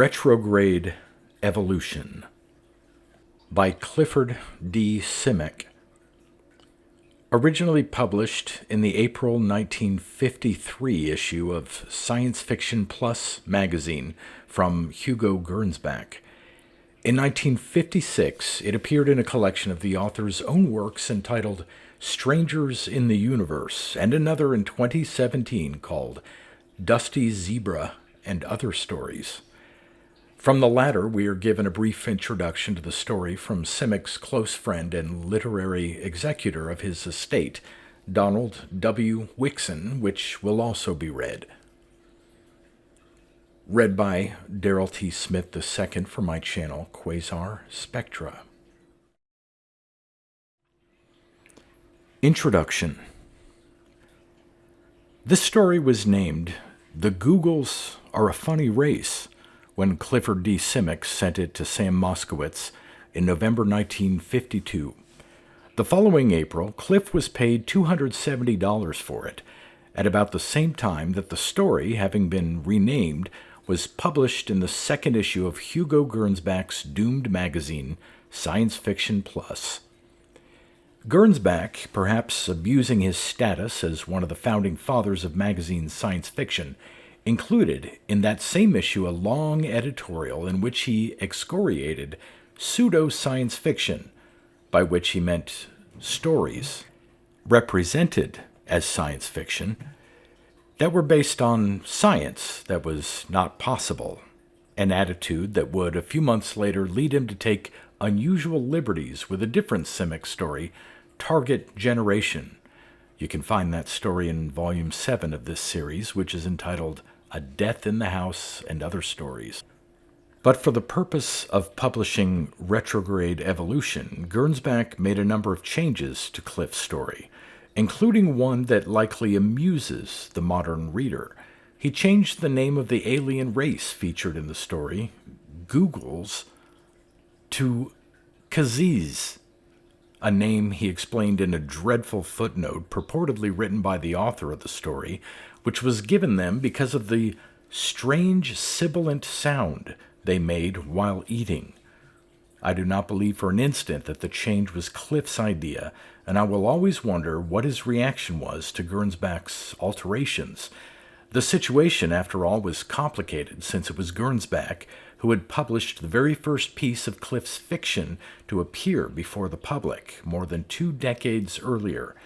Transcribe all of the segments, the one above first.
Retrograde Evolution by Clifford D. Simak. Originally published in the April 1953 issue of Science Fiction Plus magazine from Hugo Gernsback. In 1956, it appeared in a collection of the author's own works entitled Strangers in the Universe, and another in 2017 called Dusty Zebra and Other Stories. From the latter, we are given a brief introduction to the story from Simak's close friend and literary executor of his estate, Donald W. Wixon, which will also be read. Read by Daryl T. Smith II for my channel, Quasar Spectra. Introduction. This story was named The Googles Are a Funny Race when Clifford D. Simak sent it to Sam Moskowitz in November 1952. The following April, Cliff was paid $270 for it, at about the same time that the story, having been renamed, was published in the second issue of Hugo Gernsback's doomed magazine, Science Fiction Plus. Gernsback, perhaps abusing his status as one of the founding fathers of magazine science fiction, included in that same issue a long editorial in which he excoriated pseudo-science fiction, by which he meant stories represented as science fiction that were based on science that was not possible, an attitude that would a few months later lead him to take unusual liberties with a different Simak story, Target Generation. You can find that story in Volume 7 of this series, which is entitled A Death in the House and Other Stories. But for the purpose of publishing Retrograde Evolution, Gernsback made a number of changes to Cliff's story, including one that likely amuses the modern reader. He changed the name of the alien race featured in the story, Googles, to Kaziz, a name he explained in a dreadful footnote purportedly written by the author of the story, which was given them because of the strange sibilant sound they made while eating. I do not believe for an instant that the change was Cliff's idea, and I will always wonder what his reaction was to Gernsback's alterations. The situation, after all, was complicated, since it was Gernsback who had published the very first piece of Cliff's fiction to appear before the public more than 2 decades earlier.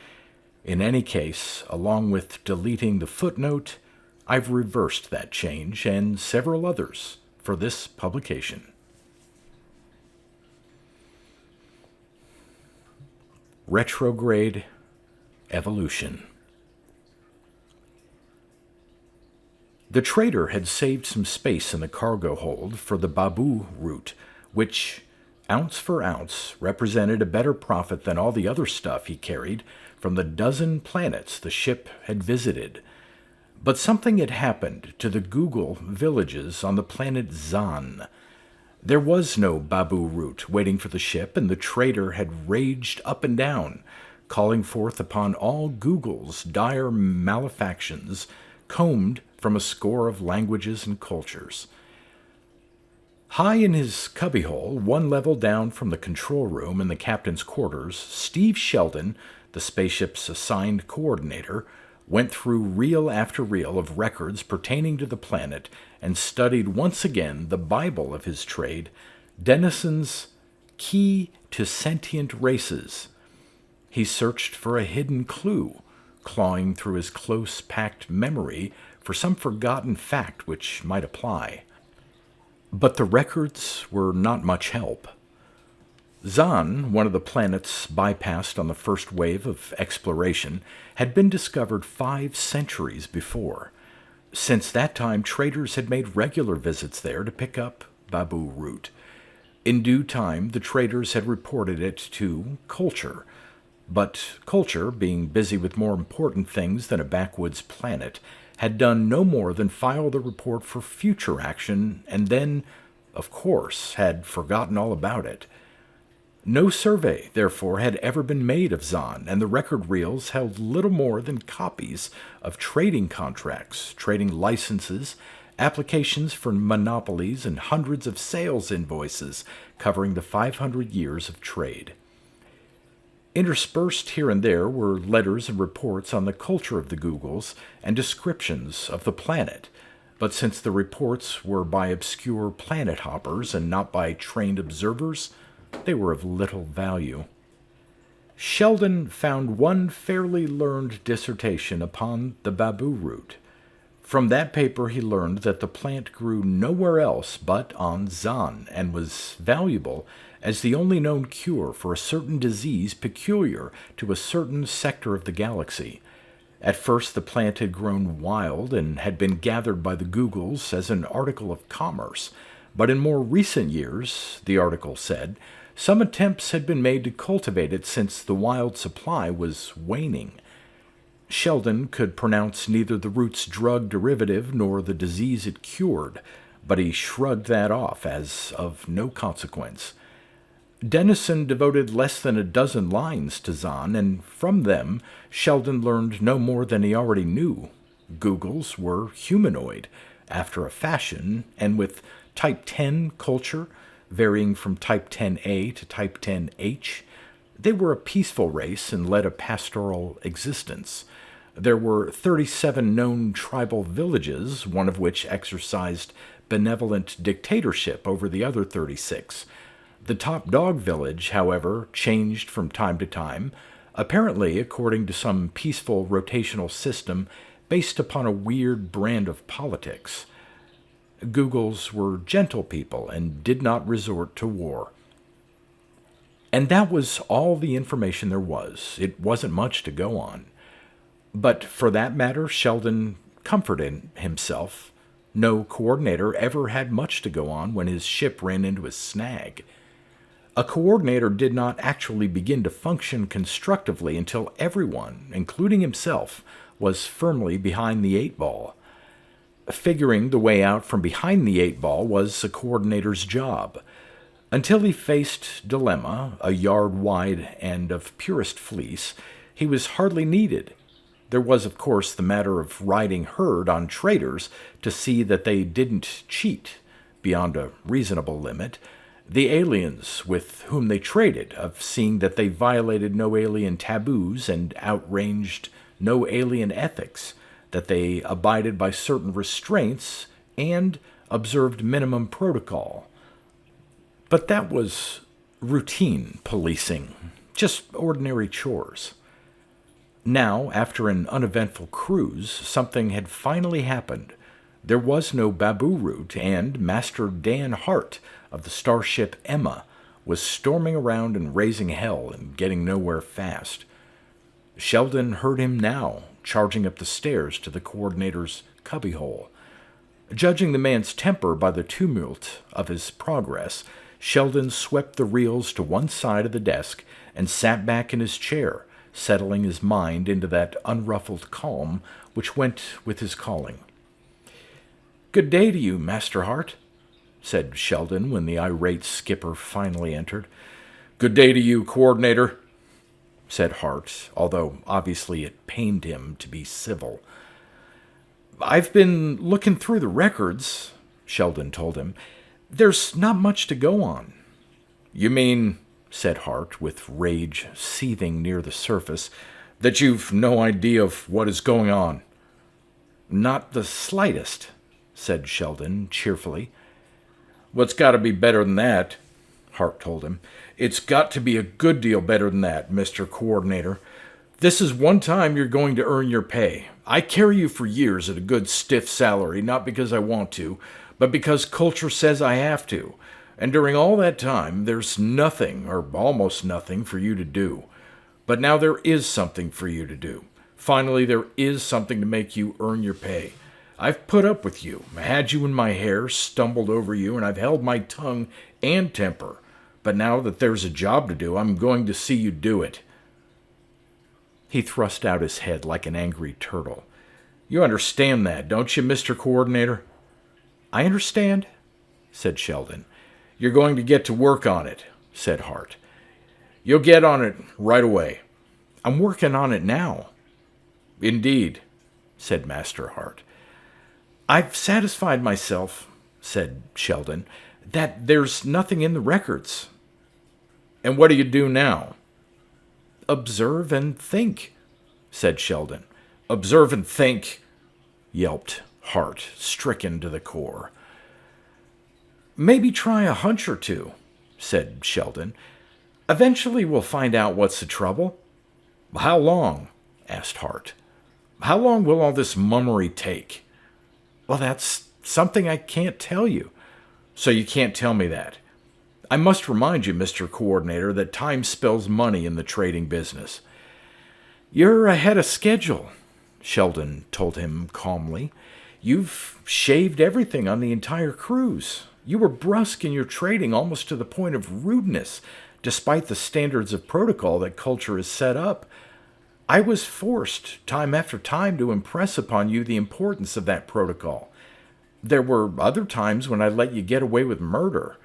In any case, along with deleting the footnote, I've reversed that change and several others for this publication. Retrograde Evolution. The trader had saved some space in the cargo hold for the Babu route, which, ounce for ounce, represented a better profit than all the other stuff he carried from the dozen planets the ship had visited. But something had happened to the Google villages on the planet Zan. There was no Babu route waiting for the ship, and the trader had raged up and down, calling forth upon all Google's dire malefactions, combed from a score of languages and cultures. High in his cubbyhole, one level down from the control room and the captain's quarters, Steve Sheldon, the spaceship's assigned coordinator, went through reel after reel of records pertaining to the planet and studied once again the Bible of his trade, Denison's Key to Sentient Races. He searched for a hidden clue, clawing through his close-packed memory for some forgotten fact which might apply. But the records were not much help. Zan, one of the planets bypassed on the first wave of exploration, had been discovered 5 centuries before. Since that time, traders had made regular visits there to pick up Babu root. In due time, the traders had reported it to Culture, but Culture, being busy with more important things than a backwoods planet, had done no more than file the report for future action, and then, of course, had forgotten all about it. No survey, therefore, had ever been made of Zan, and the record reels held little more than copies of trading contracts, trading licenses, applications for monopolies, and hundreds of sales invoices covering the 500 years of trade. Interspersed here and there were letters and reports on the culture of the Googles and descriptions of the planet, but since the reports were by obscure planet hoppers and not by trained observers, they were of little value. Sheldon found one fairly learned dissertation upon the baboo root. From that paper he learned that the plant grew nowhere else but on Zan and was valuable as the only known cure for a certain disease peculiar to a certain sector of the galaxy. At first the plant had grown wild and had been gathered by the Googles as an article of commerce, but in more recent years, the article said, some attempts had been made to cultivate it since the wild supply was waning. Sheldon could pronounce neither the root's drug derivative nor the disease it cured, but he shrugged that off as of no consequence. Dennison devoted less than a dozen lines to Zahn, and from them Sheldon learned no more than he already knew. Googles were humanoid, after a fashion, and with Type 10 culture, varying from Type 10A to Type 10H. They were a peaceful race and led a pastoral existence. There were 37 known tribal villages, one of which exercised benevolent dictatorship over the other 36. The top dog village, however, changed from time to time, apparently according to some peaceful rotational system based upon a weird brand of politics. Googles were gentle people and did not resort to war. And that was all the information there was. It wasn't much to go on. But for that matter, Sheldon comforted himself. No coordinator ever had much to go on when his ship ran into a snag. A coordinator did not actually begin to function constructively until everyone, including himself, was firmly behind the 8-ball. Figuring the way out from behind the 8-ball was a coordinator's job. Until he faced dilemma, a yard wide and of purest fleece, he was hardly needed. There was, of course, the matter of riding herd on traders to see that they didn't cheat beyond a reasonable limit, the aliens with whom they traded, of seeing that they violated no alien taboos and outranged no alien ethics, that they abided by certain restraints and observed minimum protocol. But that was routine policing, just ordinary chores. Now, after an uneventful cruise, something had finally happened. There was no baboo route, and Master Dan Hart of the starship Emma was storming around and raising hell and getting nowhere fast. Sheldon heard him now, charging up the stairs to the coordinator's cubbyhole. Judging the man's temper by the tumult of his progress, Sheldon swept the reels to one side of the desk and sat back in his chair, settling his mind into that unruffled calm which went with his calling. "Good day to you, Master Hart," said Sheldon when the irate skipper finally entered. "Good day to you, Coordinator," said Hart, although obviously it pained him to be civil. "I've been looking through the records," Sheldon told him. "There's not much to go on." "You mean," said Hart, with rage seething near the surface, "that you've no idea of what is going on?" "Not the slightest," said Sheldon cheerfully. "Well, it's got to be better than that," Hart told him. "It's got to be a good deal better than that, Mr. Coordinator. This is one time you're going to earn your pay. I carry you for years at a good stiff salary, not because I want to, but because culture says I have to. And during all that time, there's nothing, or almost nothing, for you to do. But now there is something for you to do. Finally, there is something to make you earn your pay. I've put up with you. I had you in my hair, stumbled over you, and I've held my tongue and temper. But now that there's a job to do, I'm going to see you do it." He thrust out his head like an angry turtle. "You understand that, don't you, Mr. Coordinator?" "I understand," said Sheldon. "You're going to get to work on it," said Hart. "You'll get on it right away." "I'm working on it now." "Indeed," said Master Hart. I've satisfied myself, said Sheldon, that there's nothing in the records. And what do you do now? Observe and think, said Sheldon. Observe and think, yelped Hart, stricken to the core. Maybe try a hunch or two, said Sheldon. Eventually we'll find out what's the trouble. How long? Asked Hart. How long will all this mummery take? Well, that's something I can't tell you. So you can't tell me that. I must remind you, Mr. Coordinator, that time spells money in the trading business. You're ahead of schedule, Sheldon told him calmly. You've shaved everything on the entire cruise. You were brusque in your trading almost to the point of rudeness, despite the standards of protocol that culture has set up. I was forced, time after time, to impress upon you the importance of that protocol. There were other times when I let you get away with murder.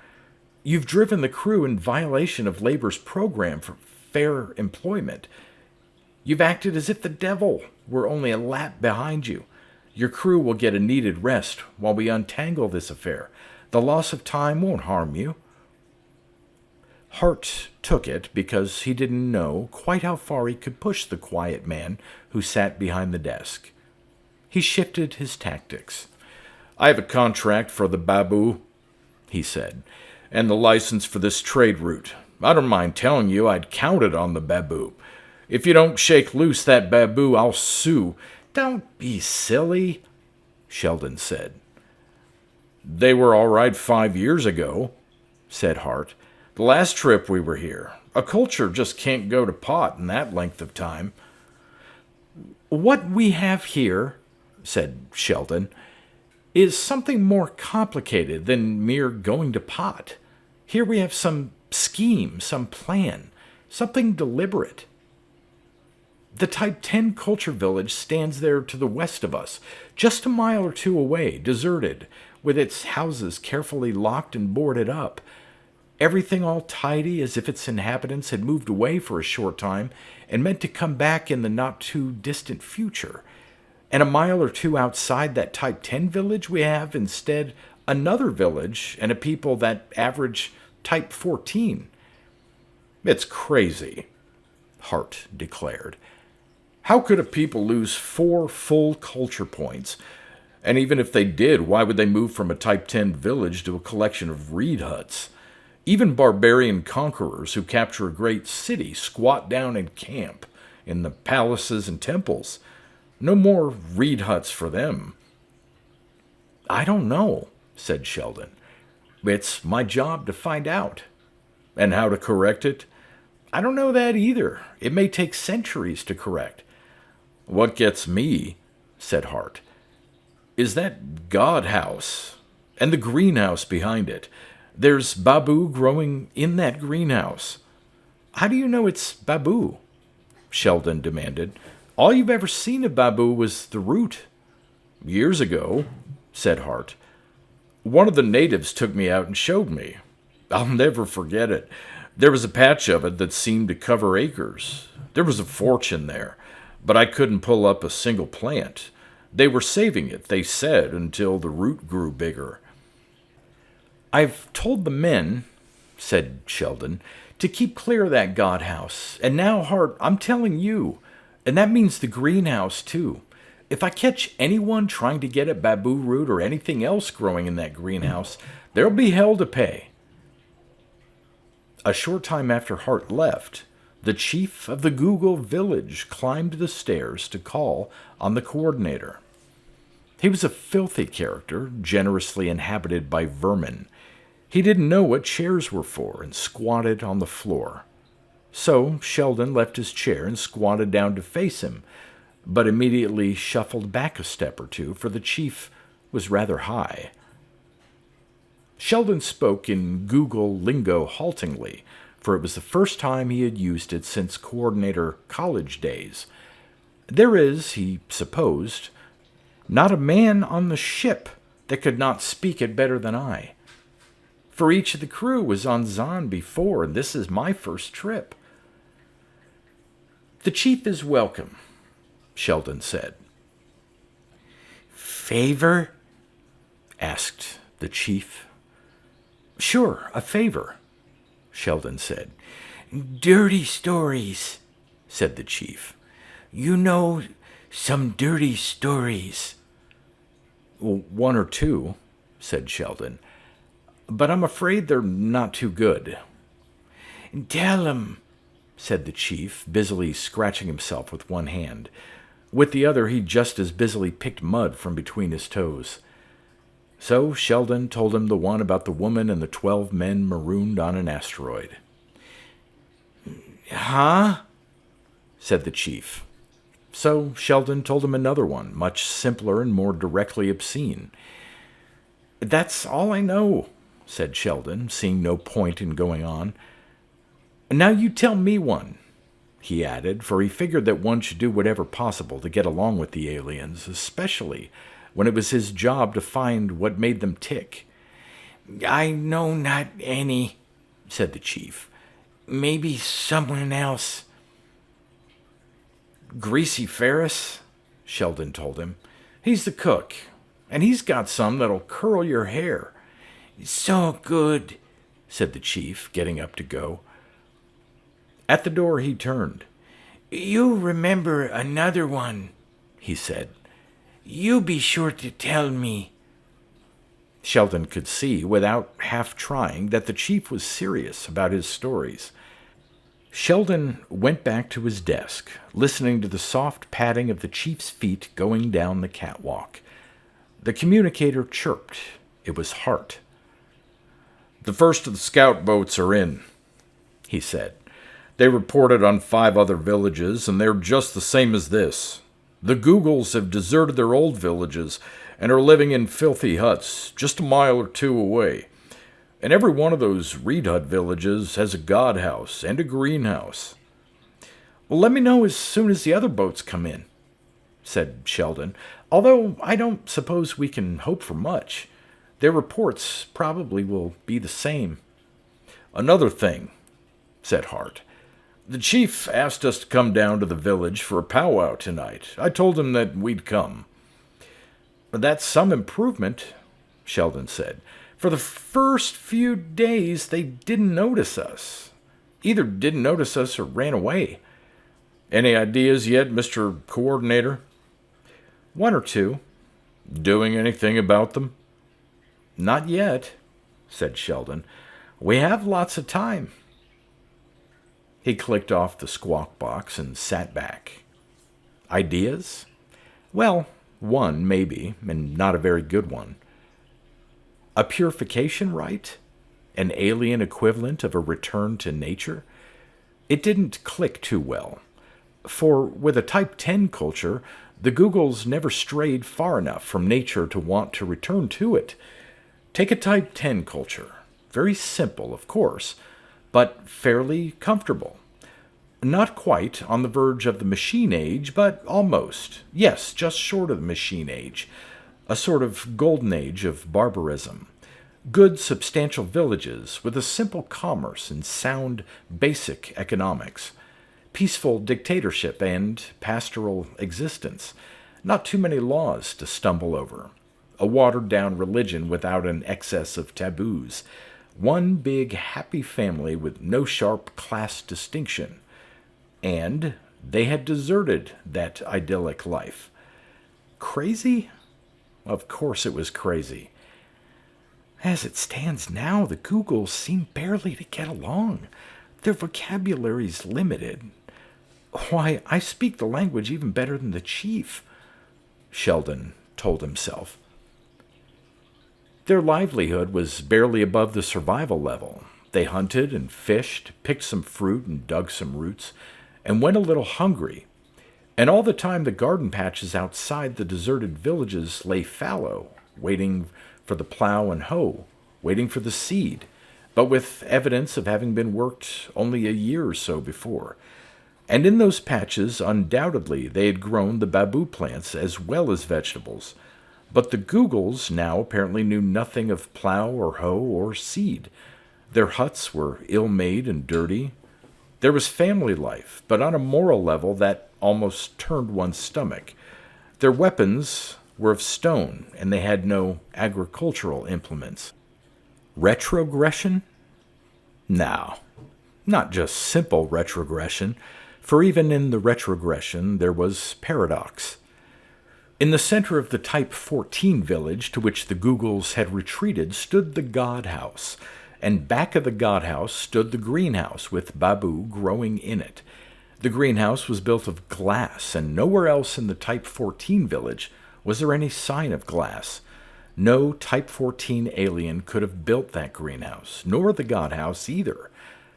You've driven the crew in violation of labor's program for fair employment. You've acted as if the devil were only a lap behind you. Your crew will get a needed rest while we untangle this affair. The loss of time won't harm you. Hart took it because he didn't know quite how far he could push the quiet man who sat behind the desk. He shifted his tactics. I have a contract for the Babu, he said, and the license for this trade route. I don't mind telling you I'd counted on the Babu. If you don't shake loose that Babu, I'll sue. Don't be silly, Sheldon said. They were all right 5 years ago, said Hart. The last trip we were here. A culture just can't go to pot in that length of time. What we have here, said Sheldon, is something more complicated than mere going to pot. Here we have some scheme, some plan, something deliberate. The Type 10 culture village stands there to the west of us, just a mile or two away, deserted, with its houses carefully locked and boarded up. Everything all tidy, as if its inhabitants had moved away for a short time and meant to come back in the not-too-distant future. And a mile or two outside that Type 10 village, we have instead another village and a people that average Type 14. It's crazy, Hart declared. How could a people lose 4 full culture points? And even if they did, why would they move from a Type 10 village to a collection of reed huts? Even barbarian conquerors who capture a great city squat down and camp in the palaces and temples. No more reed huts for them. I don't know, said Sheldon. It's my job to find out. And how to correct it? I don't know that either. It may take centuries to correct. What gets me, said Hart, is that God house and the greenhouse behind it. There's Babu growing in that greenhouse. How do you know it's Babu? Sheldon demanded. All you've ever seen of Babu was the root. Years ago, said Hart, one of the natives took me out and showed me. I'll never forget it. There was a patch of it that seemed to cover acres. There was a fortune there, but I couldn't pull up a single plant. They were saving it, they said, until the root grew bigger. I've told the men, said Sheldon, to keep clear of that God house. And now, Hart, I'm telling you, and that means the greenhouse, too. If I catch anyone trying to get at Babu root or anything else growing in that greenhouse, there'll be hell to pay. A short time after Hart left, the chief of the Google village climbed the stairs to call on the coordinator. He was a filthy character, generously inhabited by vermin. He didn't know what chairs were for and squatted on the floor. So Sheldon left his chair and squatted down to face him, but immediately shuffled back a step or two, for the chief was rather high. Sheldon spoke in Google lingo haltingly, for it was the first time he had used it since coordinator college days. There is, he supposed, not a man on the ship that could not speak it better than I. For each of the crew was on Zan before, and this is my first trip. The chief is welcome, Sheldon said. Favor? asked the chief. Sure, a favor, Sheldon said. Dirty stories, said the chief. You know some dirty stories. One or two, said Sheldon, but I'm afraid they're not too good. Tell 'em, said the chief, busily scratching himself with one hand. With the other, he just as busily picked mud from between his toes. So Sheldon told him the one about the woman and the 12 men marooned on an asteroid. Huh? Said the chief. So Sheldon told him another one, much simpler and more directly obscene. That's all I know, said Sheldon, seeing no point in going on. Now you tell me one, he added, for he figured that one should do whatever possible to get along with the aliens, especially when it was his job to find what made them tick. I know not any, said the chief. Maybe someone else. Greasy Ferris, Sheldon told him. He's the cook, and he's got some that'll curl your hair. So good, said the chief, getting up to go. At the door he turned. You remember another one, he said. You be sure to tell me. Sheldon could see, without half trying, that the chief was serious about his stories. Sheldon went back to his desk, listening to the soft padding of the chief's feet going down the catwalk. The communicator chirped. It was Hart. The first of the scout boats are in, he said. They reported on 5 other villages, and they're just the same as this. The Googles have deserted their old villages and are living in filthy huts just a mile or 2 away. And every one of those reed hut villages has a god house and a greenhouse. Well, let me know as soon as the other boats come in, said Sheldon, although I don't suppose we can hope for much. Their reports probably will be the same. Another thing, said Hart. The chief asked us to come down to the village for a powwow tonight. I told him that we'd come. That's some improvement, Sheldon said. For the first few days, they didn't notice us. Either didn't notice us or ran away. Any ideas yet, Mr. Coordinator? 1 or 2. Doing anything about them? Not yet, said Sheldon. We have lots of time. He clicked off the squawk box and sat back. Ideas? Well, one, maybe, and not a very good one. A purification rite? An alien equivalent of a return to nature? It didn't click too well. For with a Type 10 culture, the Googles never strayed far enough from nature to want to return to it. Take a Type 10 culture. Very simple, of course, but fairly comfortable. Not quite on the verge of the machine age, but almost. Yes, just short of the machine age. A sort of golden age of barbarism. Good, substantial villages with a simple commerce and sound, basic economics. Peaceful dictatorship and pastoral existence. Not too many laws to stumble over. A watered-down religion without an excess of taboos. One big, happy family with no sharp class distinction. And they had deserted that idyllic life. Crazy? Of course it was crazy. As it stands now, the Googles seem barely to get along. Their vocabulary's limited. Why, I speak the language even better than the chief, Sheldon told himself. Their livelihood was barely above the survival level. They hunted and fished, picked some fruit and dug some roots, and went a little hungry. And all the time the garden patches outside the deserted villages lay fallow, waiting for the plow and hoe, waiting for the seed, but with evidence of having been worked only a year or so before. And in those patches, undoubtedly, they had grown the babu plants as well as vegetables. But the Googles now apparently knew nothing of plow or hoe or seed. Their huts were ill-made and dirty. There was family life, but on a moral level that almost turned one's stomach. Their weapons, were of stone, and they had no agricultural implements. Retrogression? No, not just simple retrogression, for even in the retrogression there was paradox. In the center of the Type 14 village to which the Googles had retreated stood the God House, and back of the God House stood the greenhouse with Babu growing in it. The greenhouse was built of glass, and nowhere else in the Type 14 village was there any sign of glass. No Type 14 alien could have built that greenhouse, nor the God House either.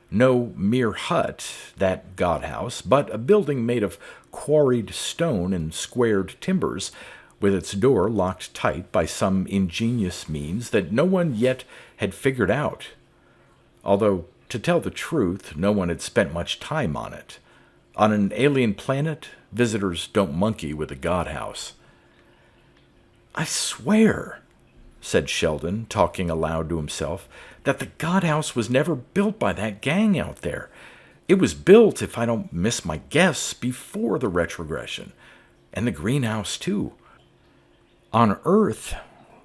No mere hut, that God House, but a building made of quarried stone and squared timbers, with its door locked tight by some ingenious means that no one yet had figured out. Although, to tell the truth, no one had spent much time on it. On an alien planet, visitors don't monkey with a God House. "I swear," said Sheldon, talking aloud to himself, "that the God House was never built by that gang out there. It was built, if I don't miss my guess, before the retrogression. And the greenhouse, too. On Earth,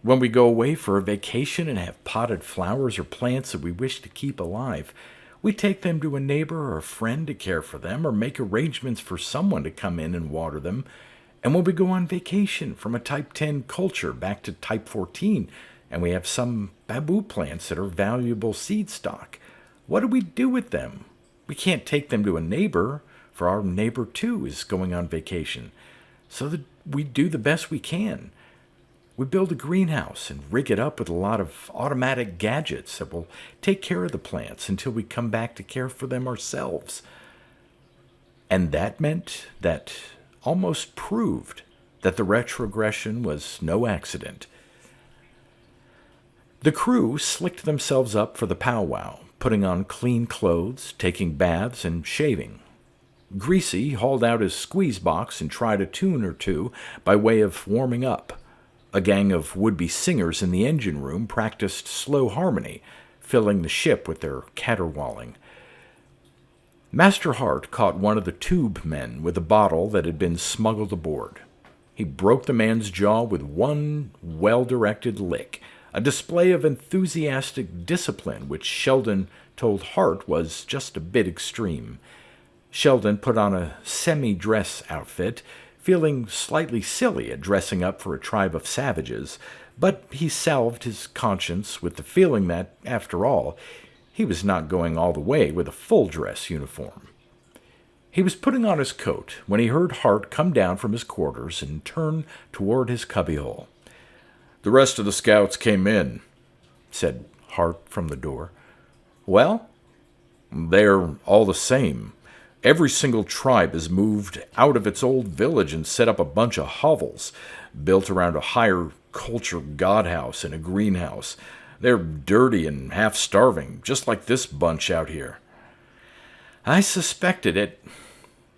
when we go away for a vacation and have potted flowers or plants that we wish to keep alive, we take them to a neighbor or a friend to care for them, or make arrangements for someone to come in and water them. And when we go on vacation from a Type 10 culture back to Type 14, and we have some babu plants that are valuable seed stock, what do we do with them? We can't take them to a neighbor, for our neighbor, too, is going on vacation. So that we do the best we can. We build a greenhouse and rig it up with a lot of automatic gadgets that will take care of the plants until we come back to care for them ourselves." And that meant that almost proved that the retrogression was no accident. The crew slicked themselves up for the powwow, putting on clean clothes, taking baths, and shaving. Greasy hauled out his squeeze box and tried a tune or two by way of warming up. A gang of would-be singers in the engine room practiced slow harmony, filling the ship with their caterwauling. Master Hart caught one of the tube men with a bottle that had been smuggled aboard. He broke the man's jaw with one well-directed lick, a display of enthusiastic discipline which Sheldon told Hart was just a bit extreme. Sheldon put on a semi-dress outfit, feeling slightly silly at dressing up for a tribe of savages, but he salved his conscience with the feeling that, after all, he was not going all the way with a full-dress uniform. He was putting on his coat when he heard Hart come down from his quarters and turn toward his cubbyhole. "The rest of the scouts came in," said Hart from the door. "Well?" "They're all the same. Every single tribe has moved out of its old village and set up a bunch of hovels, built around a higher culture god house and a greenhouse. They're dirty and half-starving, just like this bunch out here." "I suspected it,"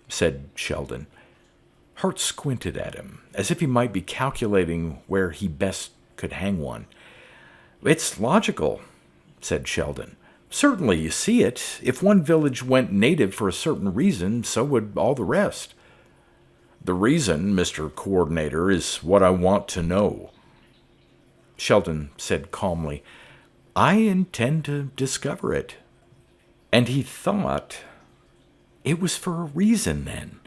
said Sheldon. Hart squinted at him, as if he might be calculating where he best could hang one. "It's logical," said Sheldon. "Certainly you see it. If one village went native for a certain reason, so would all the rest." "The reason, Mr. Coordinator, is what I want to know." Sheldon said calmly, "I intend to discover it." And he thought, it was for a reason then.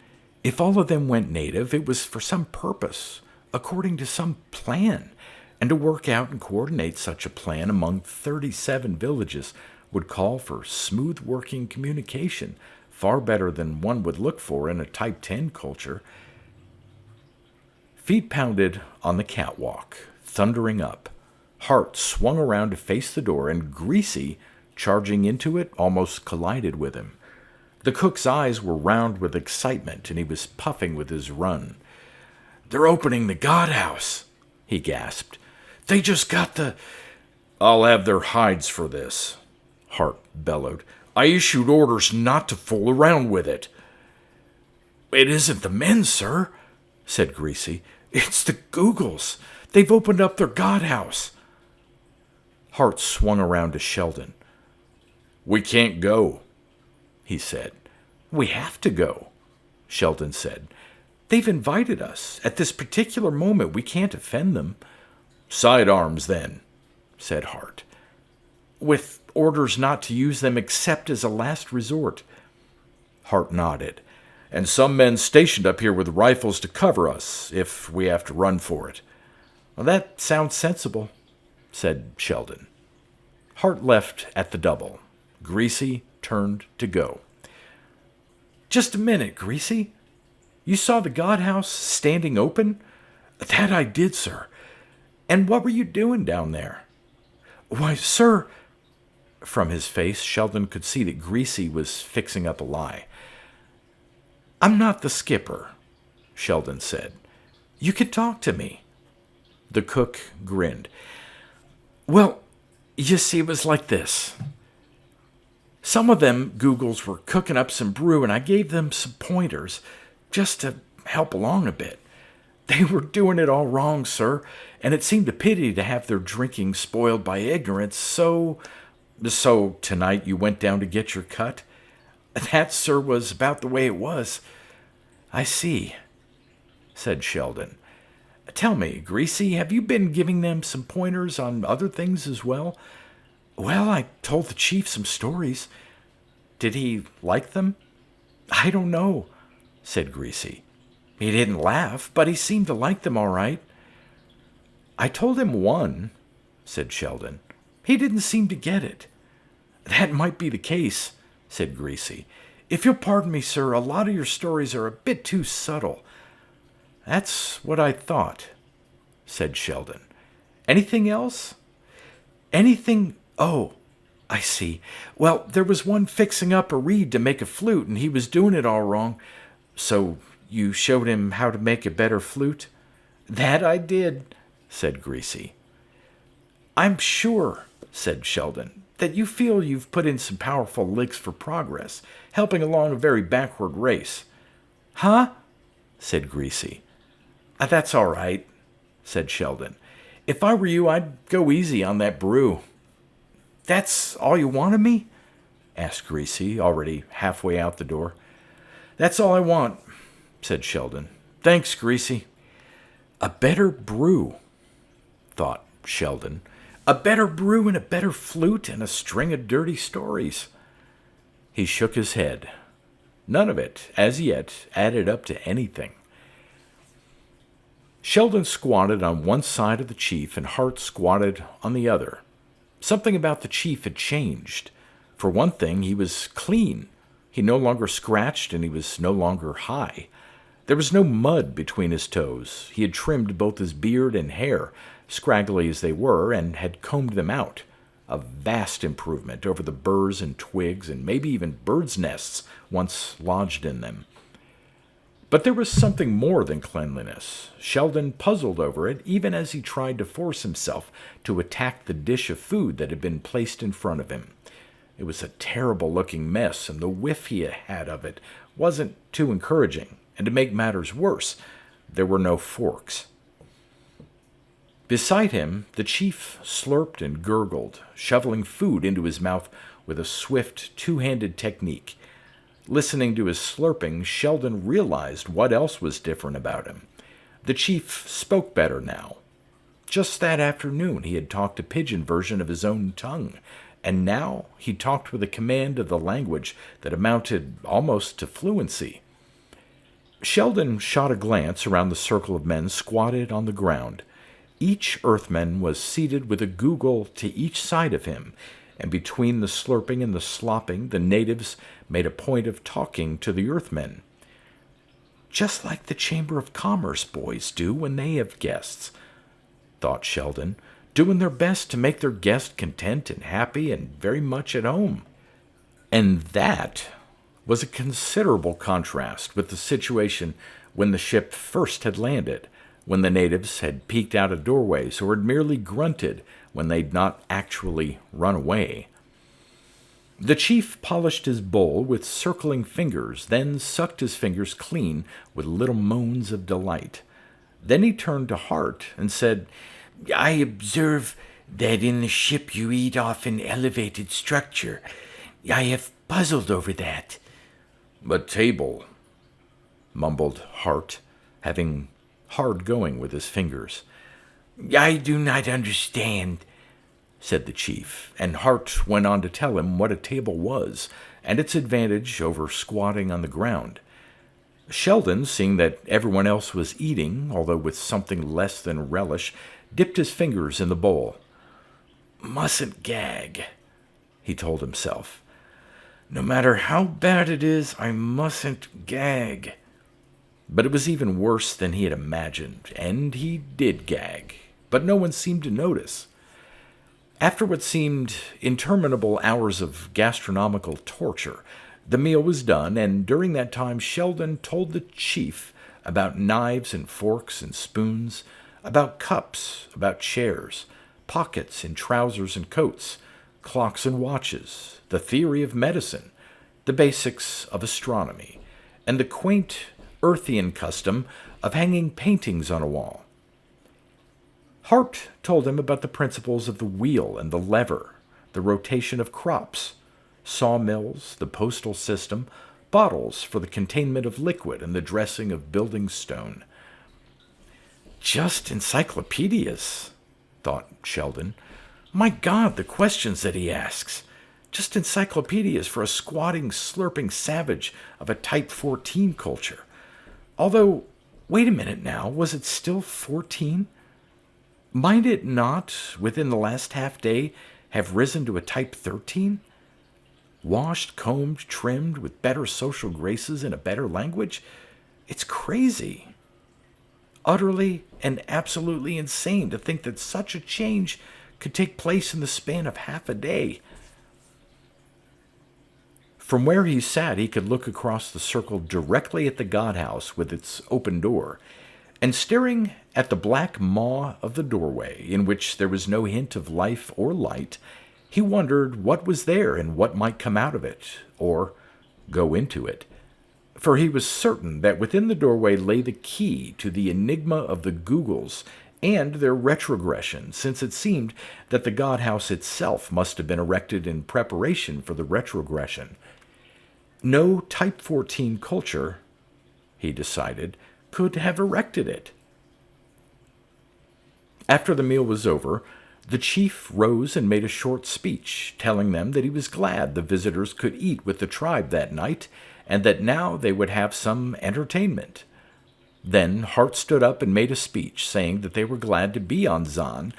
If all of them went native, it was for some purpose, according to some plan, and to work out and coordinate such a plan among 37 villages would call for smooth-working communication, far better than one would look for in a Type 10 culture. Feet pounded on the catwalk, thundering up. Hart swung around to face the door, and Greasy, charging into it, almost collided with him. The cook's eyes were round with excitement, and he was puffing with his run. "They're opening the god house," he gasped. "They just got the—" "I'll have their hides for this," Hart bellowed. "I issued orders not to fool around with it." "It isn't the men, sir," said Greasy. "It's the Googles. They've opened up their god house." Hart swung around to Sheldon. "We can't go," he said. "We have to go," Sheldon said. They've invited us. At this particular moment, we can't offend them. Sidearms, then, said Hart. With orders not to use them except as a last resort. Hart nodded. And some men stationed up here with rifles to cover us if we have to run for it. Well, that sounds sensible, said Sheldon. Hart left at the double. Greasy turned to go. Just a minute, Greasy. You saw the God House standing open? That I did, sir. And what were you doing down there? Why, sir... From his face, Sheldon could see that Greasy was fixing up a lie. I'm not the skipper, Sheldon said. You can talk to me. The cook grinned. Well, you see, it was like this. Some of them Googles were cooking up some brew, and I gave them some pointers just to help along a bit. They were doing it all wrong, sir, and it seemed a pity to have their drinking spoiled by ignorance, So tonight you went down to get your cut? That, sir, was about the way it was. I see, said Sheldon. Tell me, Greasy, have you been giving them some pointers on other things as well? Well, I told the chief some stories. Did he like them? I don't know, said Greasy. He didn't laugh, but he seemed to like them all right. I told him one, said Sheldon. He didn't seem to get it. That might be the case, said Greasy. If you'll pardon me, sir, a lot of your stories are a bit too subtle. That's what I thought, said Sheldon. Anything else? Anything... Oh, I see. Well, there was one fixing up a reed to make a flute, and he was doing it all wrong. So you showed him how to make a better flute? That I did, said Greasy. I'm sure, said Sheldon, that you feel you've put in some powerful licks for progress, helping along a very backward race. Huh? Said Greasy. That's all right, said Sheldon. If I were you, I'd go easy on that brew. That's all you want of me? Asked Greasy, already halfway out the door. That's all I want, said Sheldon. Thanks, Greasy. A better brew, thought Sheldon. A better brew and a better flute and a string of dirty stories. He shook his head. None of it, as yet, added up to anything. Sheldon squatted on one side of the chief and Hart squatted on the other. Something about the chief had changed. For one thing, he was clean. He no longer scratched and he was no longer high. There was no mud between his toes. He had trimmed both his beard and hair, scraggly as they were, and had combed them out. A vast improvement over the burrs and twigs and maybe even birds' nests once lodged in them. But there was something more than cleanliness. Sheldon puzzled over it even as he tried to force himself to attack the dish of food that had been placed in front of him. It was a terrible-looking mess, and the whiff he had of it wasn't too encouraging. And to make matters worse, there were no forks. Beside him, the chief slurped and gurgled, shoveling food into his mouth with a swift, two-handed technique. Listening to his slurping, Sheldon realized what else was different about him. The chief spoke better now. Just that afternoon he had talked a pidgin version of his own tongue, and now he talked with a command of the language that amounted almost to fluency. Sheldon shot a glance around the circle of men squatted on the ground. Each Earthman was seated with a Google to each side of him, and between the slurping and the slopping, the natives made a point of talking to the Earthmen. Just like the Chamber of Commerce boys do when they have guests, thought Sheldon, doing their best to make their guest content and happy and very much at home. And that was a considerable contrast with the situation when the ship first had landed, when the natives had peeked out of doorways or had merely grunted when they'd not actually run away. The chief polished his bowl with circling fingers, then sucked his fingers clean with little moans of delight. Then he turned to Hart and said, I observe that in the ship you eat off an elevated structure. I have puzzled over that. A table, mumbled Hart. having hard going with his fingers. I do not understand, said the chief, and Hart went on to tell him what a table was and its advantage over squatting on the ground. Sheldon, seeing that everyone else was eating, although with something less than relish, dipped his fingers in the bowl. Mustn't gag, he told himself. No matter how bad it is, I mustn't gag. But it was even worse than he had imagined, and he did gag, but no one seemed to notice. After what seemed interminable hours of gastronomical torture, the meal was done, and during that time Sheldon told the chief about knives and forks and spoons, about cups, about chairs, pockets in trousers and coats, clocks and watches, the theory of medicine, the basics of astronomy, and the quaint Earthian custom of hanging paintings on a wall. Hart told him about the principles of the wheel and the lever, the rotation of crops, sawmills, the postal system, bottles for the containment of liquid and the dressing of building stone. Just encyclopedias, thought Sheldon. My God, the questions that he asks. Just encyclopedias for a squatting, slurping savage of a Type 14 culture. Although, wait a minute now, was it still 14? Might it not, within the last half-day, have risen to a Type 13? Washed, combed, trimmed, with better social graces and a better language? It's crazy. Utterly and absolutely insane to think that such a change could take place in the span of half a day. From where he sat, he could look across the circle directly at the godhouse with its open door, and staring at the black maw of the doorway, in which there was no hint of life or light, he wondered what was there and what might come out of it, or go into it. For he was certain that within the doorway lay the key to the enigma of the Googles and their retrogression, since it seemed that the godhouse itself must have been erected in preparation for the retrogression. No Type 14 culture, he decided, could have erected it. After the meal was over, the chief rose and made a short speech, telling them that he was glad the visitors could eat with the tribe that night, and that now they would have some entertainment. Then Hart stood up and made a speech, saying that they were glad to be on Zan,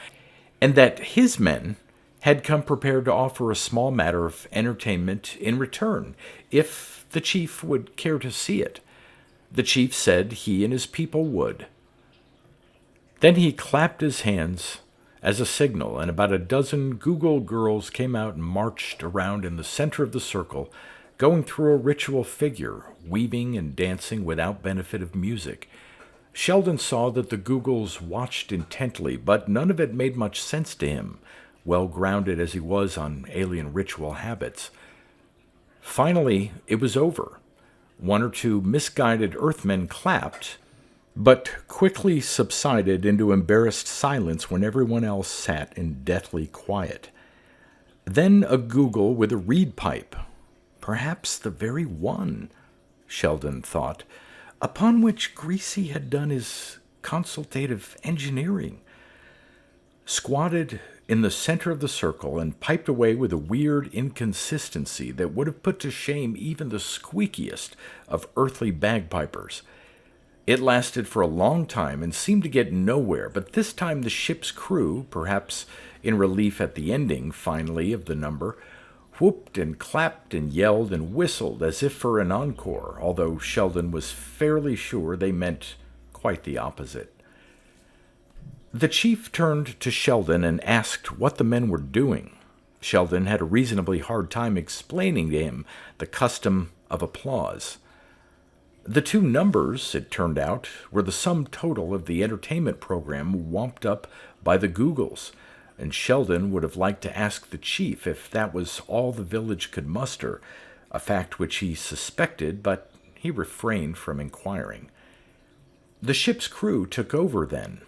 and that his men had come prepared to offer a small matter of entertainment in return, if the chief would care to see it. The chief said he and his people would. Then he clapped his hands as a signal, and about a dozen Google girls came out and marched around in the center of the circle, going through a ritual figure, weaving and dancing without benefit of music. Sheldon saw that the Googles watched intently, but none of it made much sense to him, well grounded as he was on alien ritual habits. Finally, it was over. One or two misguided Earthmen clapped, but quickly subsided into embarrassed silence when everyone else sat in deathly quiet. Then a Google with a reed pipe, perhaps the very one, Sheldon thought, upon which Greasy had done his consultative engineering, squatted in the center of the circle and piped away with a weird inconsistency that would have put to shame even the squeakiest of earthly bagpipers. It lasted for a long time and seemed to get nowhere, but this time the ship's crew, perhaps in relief at the ending, finally, of the number, whooped and clapped and yelled and whistled as if for an encore, although Sheldon was fairly sure they meant quite the opposite. The chief turned to Sheldon and asked what the men were doing. Sheldon had a reasonably hard time explaining to him the custom of applause. The two numbers, it turned out, were the sum total of the entertainment program whomped up by the Googles, and Sheldon would have liked to ask the chief if that was all the village could muster, a fact which he suspected, but he refrained from inquiring. The ship's crew took over then.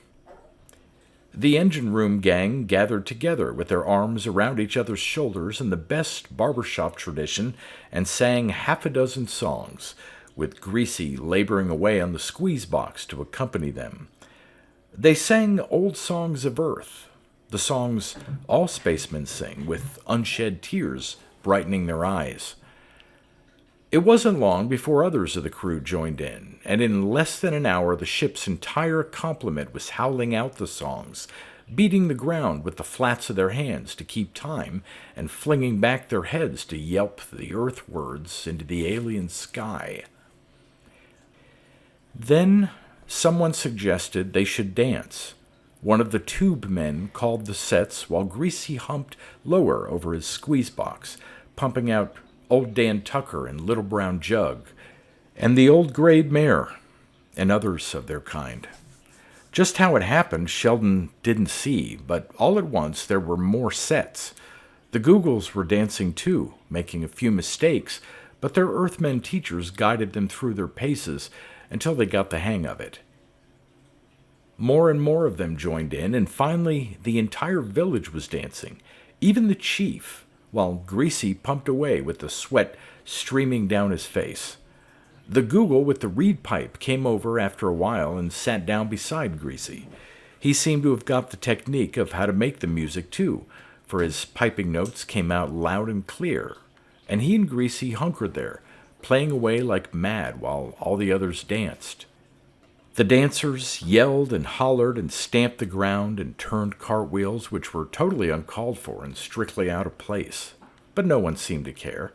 The engine room gang gathered together with their arms around each other's shoulders in the best barbershop tradition and sang half a dozen songs, with Greasy laboring away on the squeeze box to accompany them. They sang old songs of Earth, the songs all spacemen sing, with unshed tears brightening their eyes. It wasn't long before others of the crew joined in, and in less than an hour the ship's entire complement was howling out the songs, beating the ground with the flats of their hands to keep time, and flinging back their heads to yelp the earthwards into the alien sky. Then someone suggested they should dance. One of the tube men called the sets while Greasy humped lower over his squeeze box, pumping out Old Dan Tucker and Little Brown Jug, and the Old Grade Mare, and others of their kind. Just how it happened, Sheldon didn't see, but all at once there were more sets. The Googles were dancing too, making a few mistakes, but their Earthmen teachers guided them through their paces until they got the hang of it. More and more of them joined in, and finally the entire village was dancing, even the chief, while Greasy pumped away with the sweat streaming down his face. The Google with the reed pipe came over after a while and sat down beside Greasy. He seemed to have got the technique of how to make the music too, for his piping notes came out loud and clear, and he and Greasy hunkered there, playing away like mad while all the others danced. The dancers yelled and hollered and stamped the ground and turned cartwheels, which were totally uncalled for and strictly out of place. But no one seemed to care.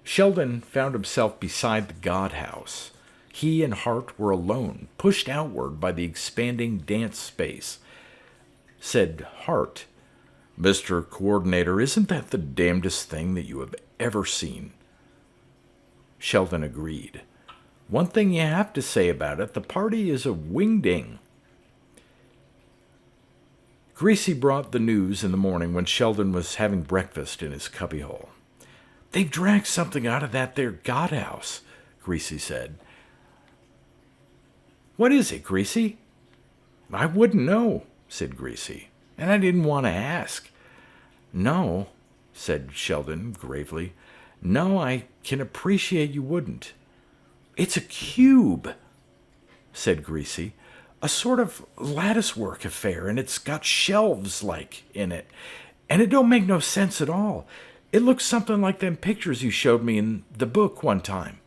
Sheldon found himself beside the God House. He and Hart were alone, pushed outward by the expanding dance space. Said Hart, "Mr. Coordinator, isn't that the damnedest thing that you have ever seen?" Sheldon agreed. "One thing you have to say about it, the party is a wingding." Greasy brought the news in the morning when Sheldon was having breakfast in his cubbyhole. "They've dragged something out of that there God House," Greasy said. "What is it, Greasy?" "I wouldn't know," said Greasy, "and I didn't want to ask." "No," said Sheldon gravely. "No, I can appreciate you wouldn't." "It's a cube," said Greasy. "A sort of latticework affair, and it's got shelves, like, in it. And it don't make no sense at all. It looks something like them pictures you showed me in the book one time."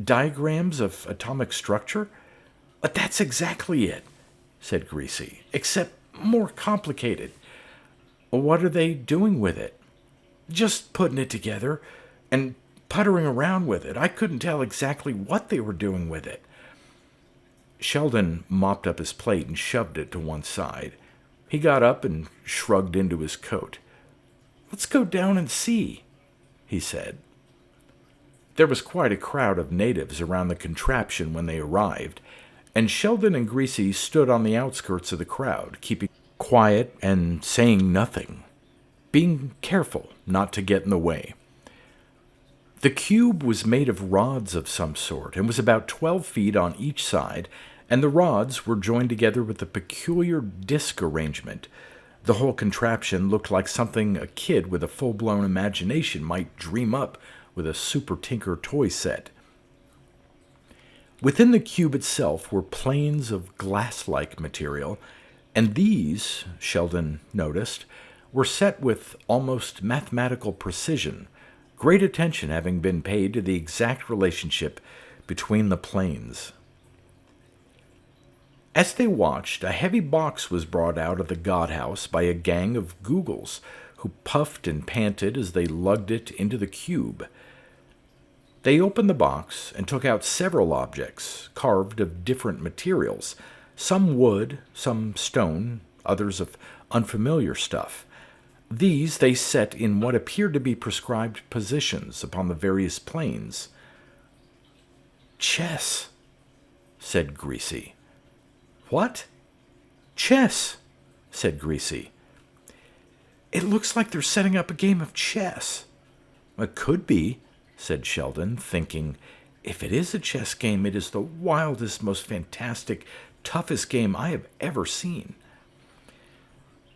"Diagrams of atomic structure?" "But that's exactly it," said Greasy, "except more complicated." "What are they doing with it?" "Just putting it together, and puttering around with it. I couldn't tell exactly what they were doing with it." Sheldon mopped up his plate and shoved it to one side. He got up and shrugged into his coat. "Let's go down and see," he said. There was quite a crowd of natives around the contraption when they arrived, and Sheldon and Greasy stood on the outskirts of the crowd, keeping quiet and saying nothing, being careful not to get in the way. The cube was made of rods of some sort and was about 12 feet on each side, and the rods were joined together with a peculiar disc arrangement. The whole contraption looked like something a kid with a full-blown imagination might dream up with a Super Tinker toy set. Within the cube itself were planes of glass-like material, and these, Sheldon noticed, were set with almost mathematical precision, great attention having been paid to the exact relationship between the planes. As they watched, a heavy box was brought out of the God House by a gang of Googles, who puffed and panted as they lugged it into the cube. They opened the box and took out several objects, carved of different materials, some wood, some stone, others of unfamiliar stuff. These they set in what appeared to be prescribed positions upon the various planes. "Chess," said Greasy. "What?" "Chess," said Greasy. "It looks like they're setting up a game of chess." "It could be," said Sheldon, thinking, "if it is a chess game, it is the wildest, most fantastic, toughest game I have ever seen."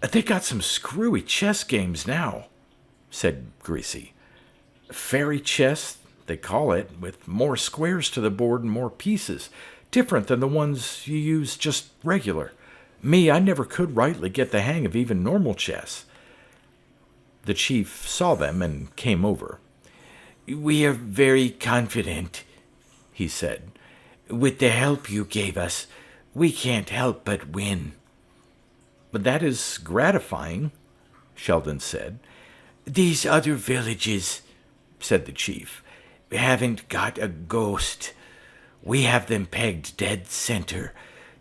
"They got some screwy chess games now," said Greasy. "Fairy chess, they call it, with more squares to the board and more pieces, different than the ones you use just regular. Me, I never could rightly get the hang of even normal chess." The chief saw them and came over. "We are very confident," he said. "With the help you gave us, we can't help but win." "But that is gratifying," Sheldon said. "These other villages," said the chief, "haven't got a ghost. We have them pegged dead center.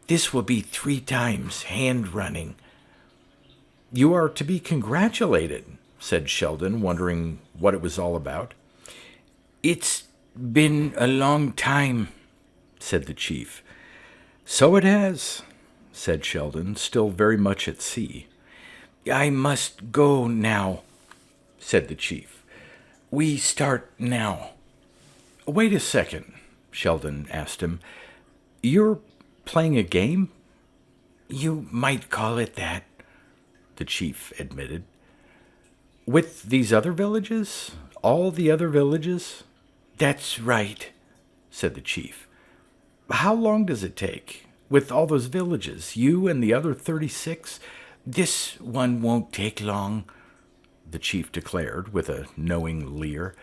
This will be 3 times hand-running." "You are to be congratulated," said Sheldon, wondering what it was all about. "It's been a long time," said the chief. "So it has," said Sheldon, still very much at sea. "I must go now," said the chief. "We start now." "Wait a second," Sheldon asked him. "You're playing a game?" "You might call it that," the chief admitted. "With these other villages? All the other villages?" "That's right," said the chief. "How long does it take? With all those villages, you and the other 36? "This one won't take long," the chief declared with a knowing leer.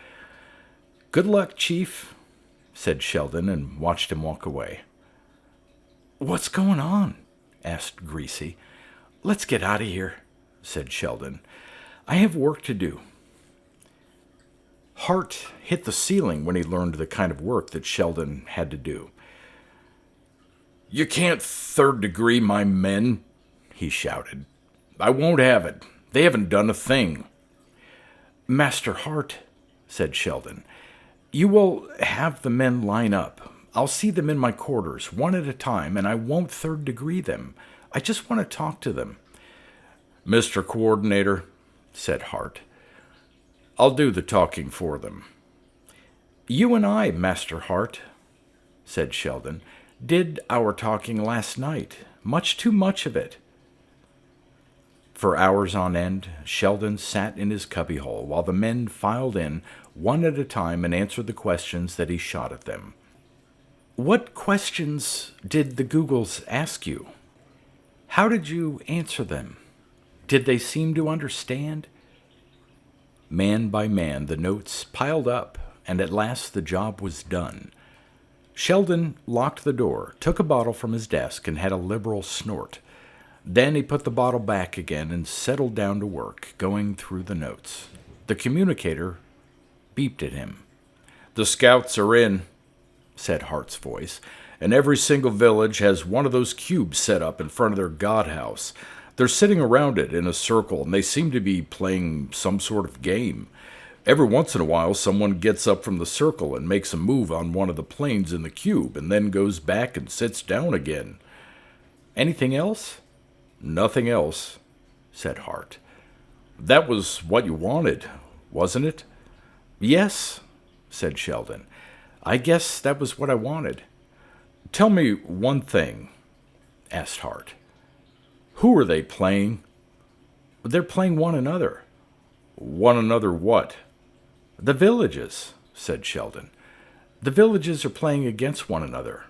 "Good luck, chief," said Sheldon, and watched him walk away. "What's going on?" asked Greasy. "Let's get out of here," said Sheldon. "I have work to do." Hart hit the ceiling when he learned the kind of work that Sheldon had to do. "You can't third-degree my men," he shouted. "I won't have it. They haven't done a thing." "Master Hart," said Sheldon, "you will have the men line up. I'll see them in my quarters, one at a time, and I won't third-degree them. I just want to talk to them." "Mr. Coordinator," said Hart, "I'll do the talking for them." "You and I, Master Hart," said Sheldon, "did our talking last night. Much too much of it." For hours on end, Sheldon sat in his cubbyhole while the men filed in, one at a time, and answered the questions that he shot at them. "What questions did the Googles ask you? How did you answer them? Did they seem to understand?" Man by man, the notes piled up, and at last the job was done. Sheldon locked the door, took a bottle from his desk, and had a liberal snort. Then he put the bottle back again and settled down to work, going through the notes. The communicator beeped at him. "The scouts are in," said Hart's voice, "and every single village has one of those cubes set up in front of their godhouse. They're sitting around it in a circle, and they seem to be playing some sort of game. Every once in a while, someone gets up from the circle and makes a move on one of the planes in the cube, and then goes back and sits down again." "Anything else?" "Nothing else," said Hart. "That was what you wanted, wasn't it?" "Yes," said Sheldon. "I guess that was what I wanted." "Tell me one thing," asked Hart. "Who are they playing?" "They're playing one another." "One another what?" "The villages," said Sheldon. "The villages are playing against one another."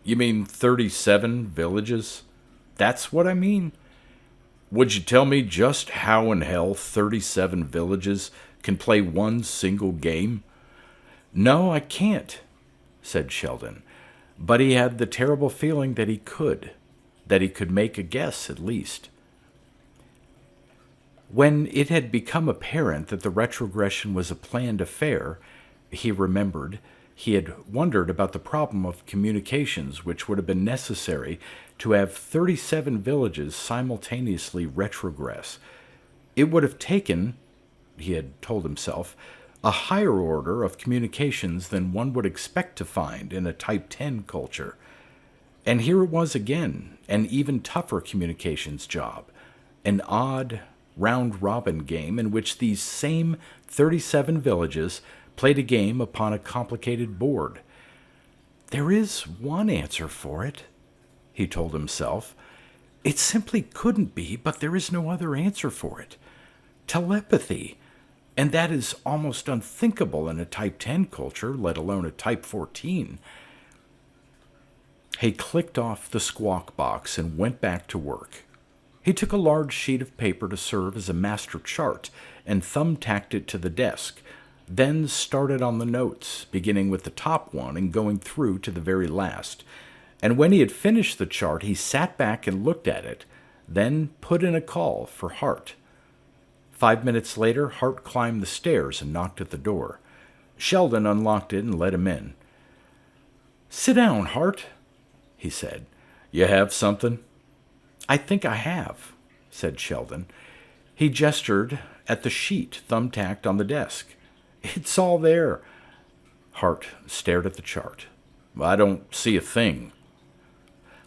"You mean 37 villages?" "That's what I mean." "Would you tell me just how in hell 37 villages can play one single game?" "No, I can't," said Sheldon. But he had the terrible feeling that he could make a guess at least. When it had become apparent that the retrogression was a planned affair, he remembered he had wondered about the problem of communications which would have been necessary to have 37 villages simultaneously retrogress. It would have taken, he had told himself, a higher order of communications than one would expect to find in a Type 10 culture. And here it was again, an even tougher communications job, an odd, round-robin game in which these same 37 villages played a game upon a complicated board. "There is one answer for it," he told himself. "It simply couldn't be, but there is no other answer for it. Telepathy. And that is almost unthinkable in a Type 10 culture, let alone a Type 14. He clicked off the squawk box and went back to work. He took a large sheet of paper to serve as a master chart and thumbtacked it to the desk, then started on the notes, beginning with the top one and going through to the very last. And when he had finished the chart, he sat back and looked at it, then put in a call for Hart. 5 minutes later, Hart climbed the stairs and knocked at the door. Sheldon unlocked it and let him in. "Sit down, Hart," he said. "You have something?" "I think I have," said Sheldon. He gestured at the sheet thumbtacked on the desk. "It's all there." Hart stared at the chart. "I don't see a thing."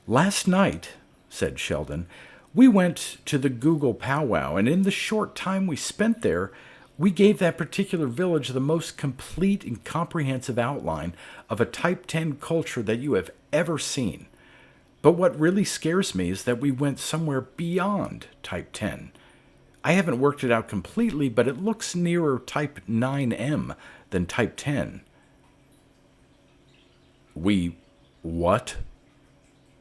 "Last night," said Sheldon, "we went to the Google powwow, and in the short time we spent there, we gave that particular village the most complete and comprehensive outline of a Type 10 culture that you have ever seen. But what really scares me is that we went somewhere beyond Type 10. I haven't worked it out completely, but it looks nearer Type 9M than Type 10. "We what?"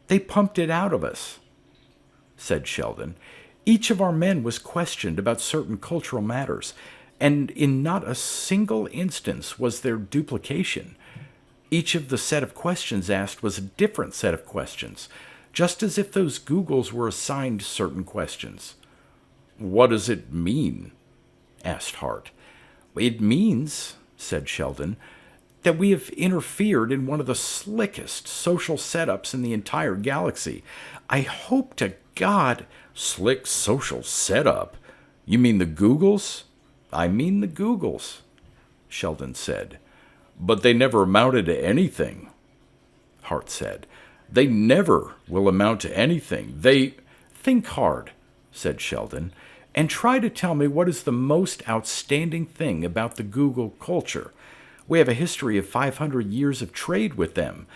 "They pumped it out of us," said Sheldon. "Each of our men was questioned about certain cultural matters, and in not a single instance was there duplication. Each of the set of questions asked was a different set of questions, just as if those Googles were assigned certain questions." "What does it mean?" asked Hart. "It means," said Sheldon, "that we have interfered in one of the slickest social setups in the entire galaxy. I hope to God—" "Slick social setup? You mean the Googles?" "I mean the Googles," Sheldon said. "But they never amounted to anything," Hart said. "They never will amount to anything. They—" "Think hard," said Sheldon, "and try to tell me what is the most outstanding thing about the Google culture. We have a history of 500 years of trade with them.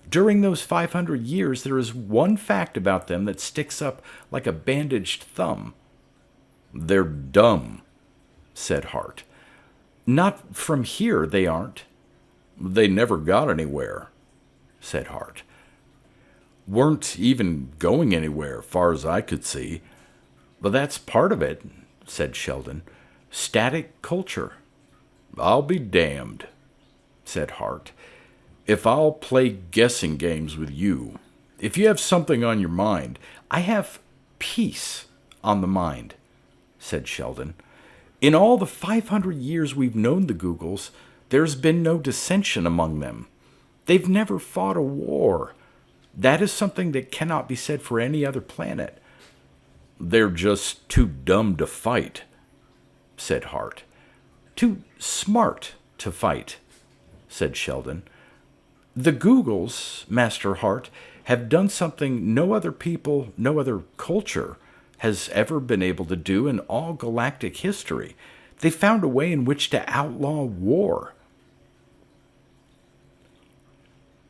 During those 500 years, there is one fact about them that sticks up like a bandaged thumb." "They're dumb," said Hart. "Not from here, they aren't." "They never got anywhere," said Hart. "Weren't even going anywhere, far as I could see." "But that's part of it," said Sheldon. "Static culture." "I'll be damned," said Hart. "If I'll play guessing games with you, if you have something on your mind—" "I have peace on the mind," said Sheldon. "In all the 500 years we've known the Googles, there's been no dissension among them. They've never fought a war. That is something that cannot be said for any other planet." "They're just too dumb to fight," said Hart. "Too smart to fight," said Sheldon. "The Googles, Master Hart, have done something no other people, no other culture has ever been able to do in all galactic history. They found a way in which to outlaw war.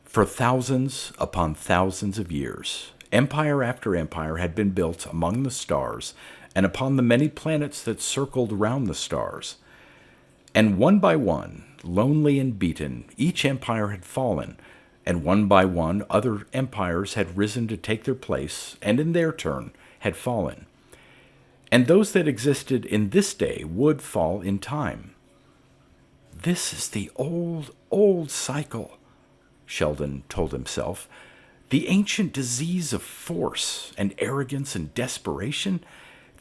For thousands upon thousands of years, empire after empire had been built among the stars and upon the many planets that circled round the stars. And one by one, lonely and beaten, each empire had fallen, and one by one other empires had risen to take their place, and in their turn had fallen. And those that existed in this day would fall in time. "This is the old, old cycle," Sheldon told himself. "The ancient disease of force and arrogance and desperation,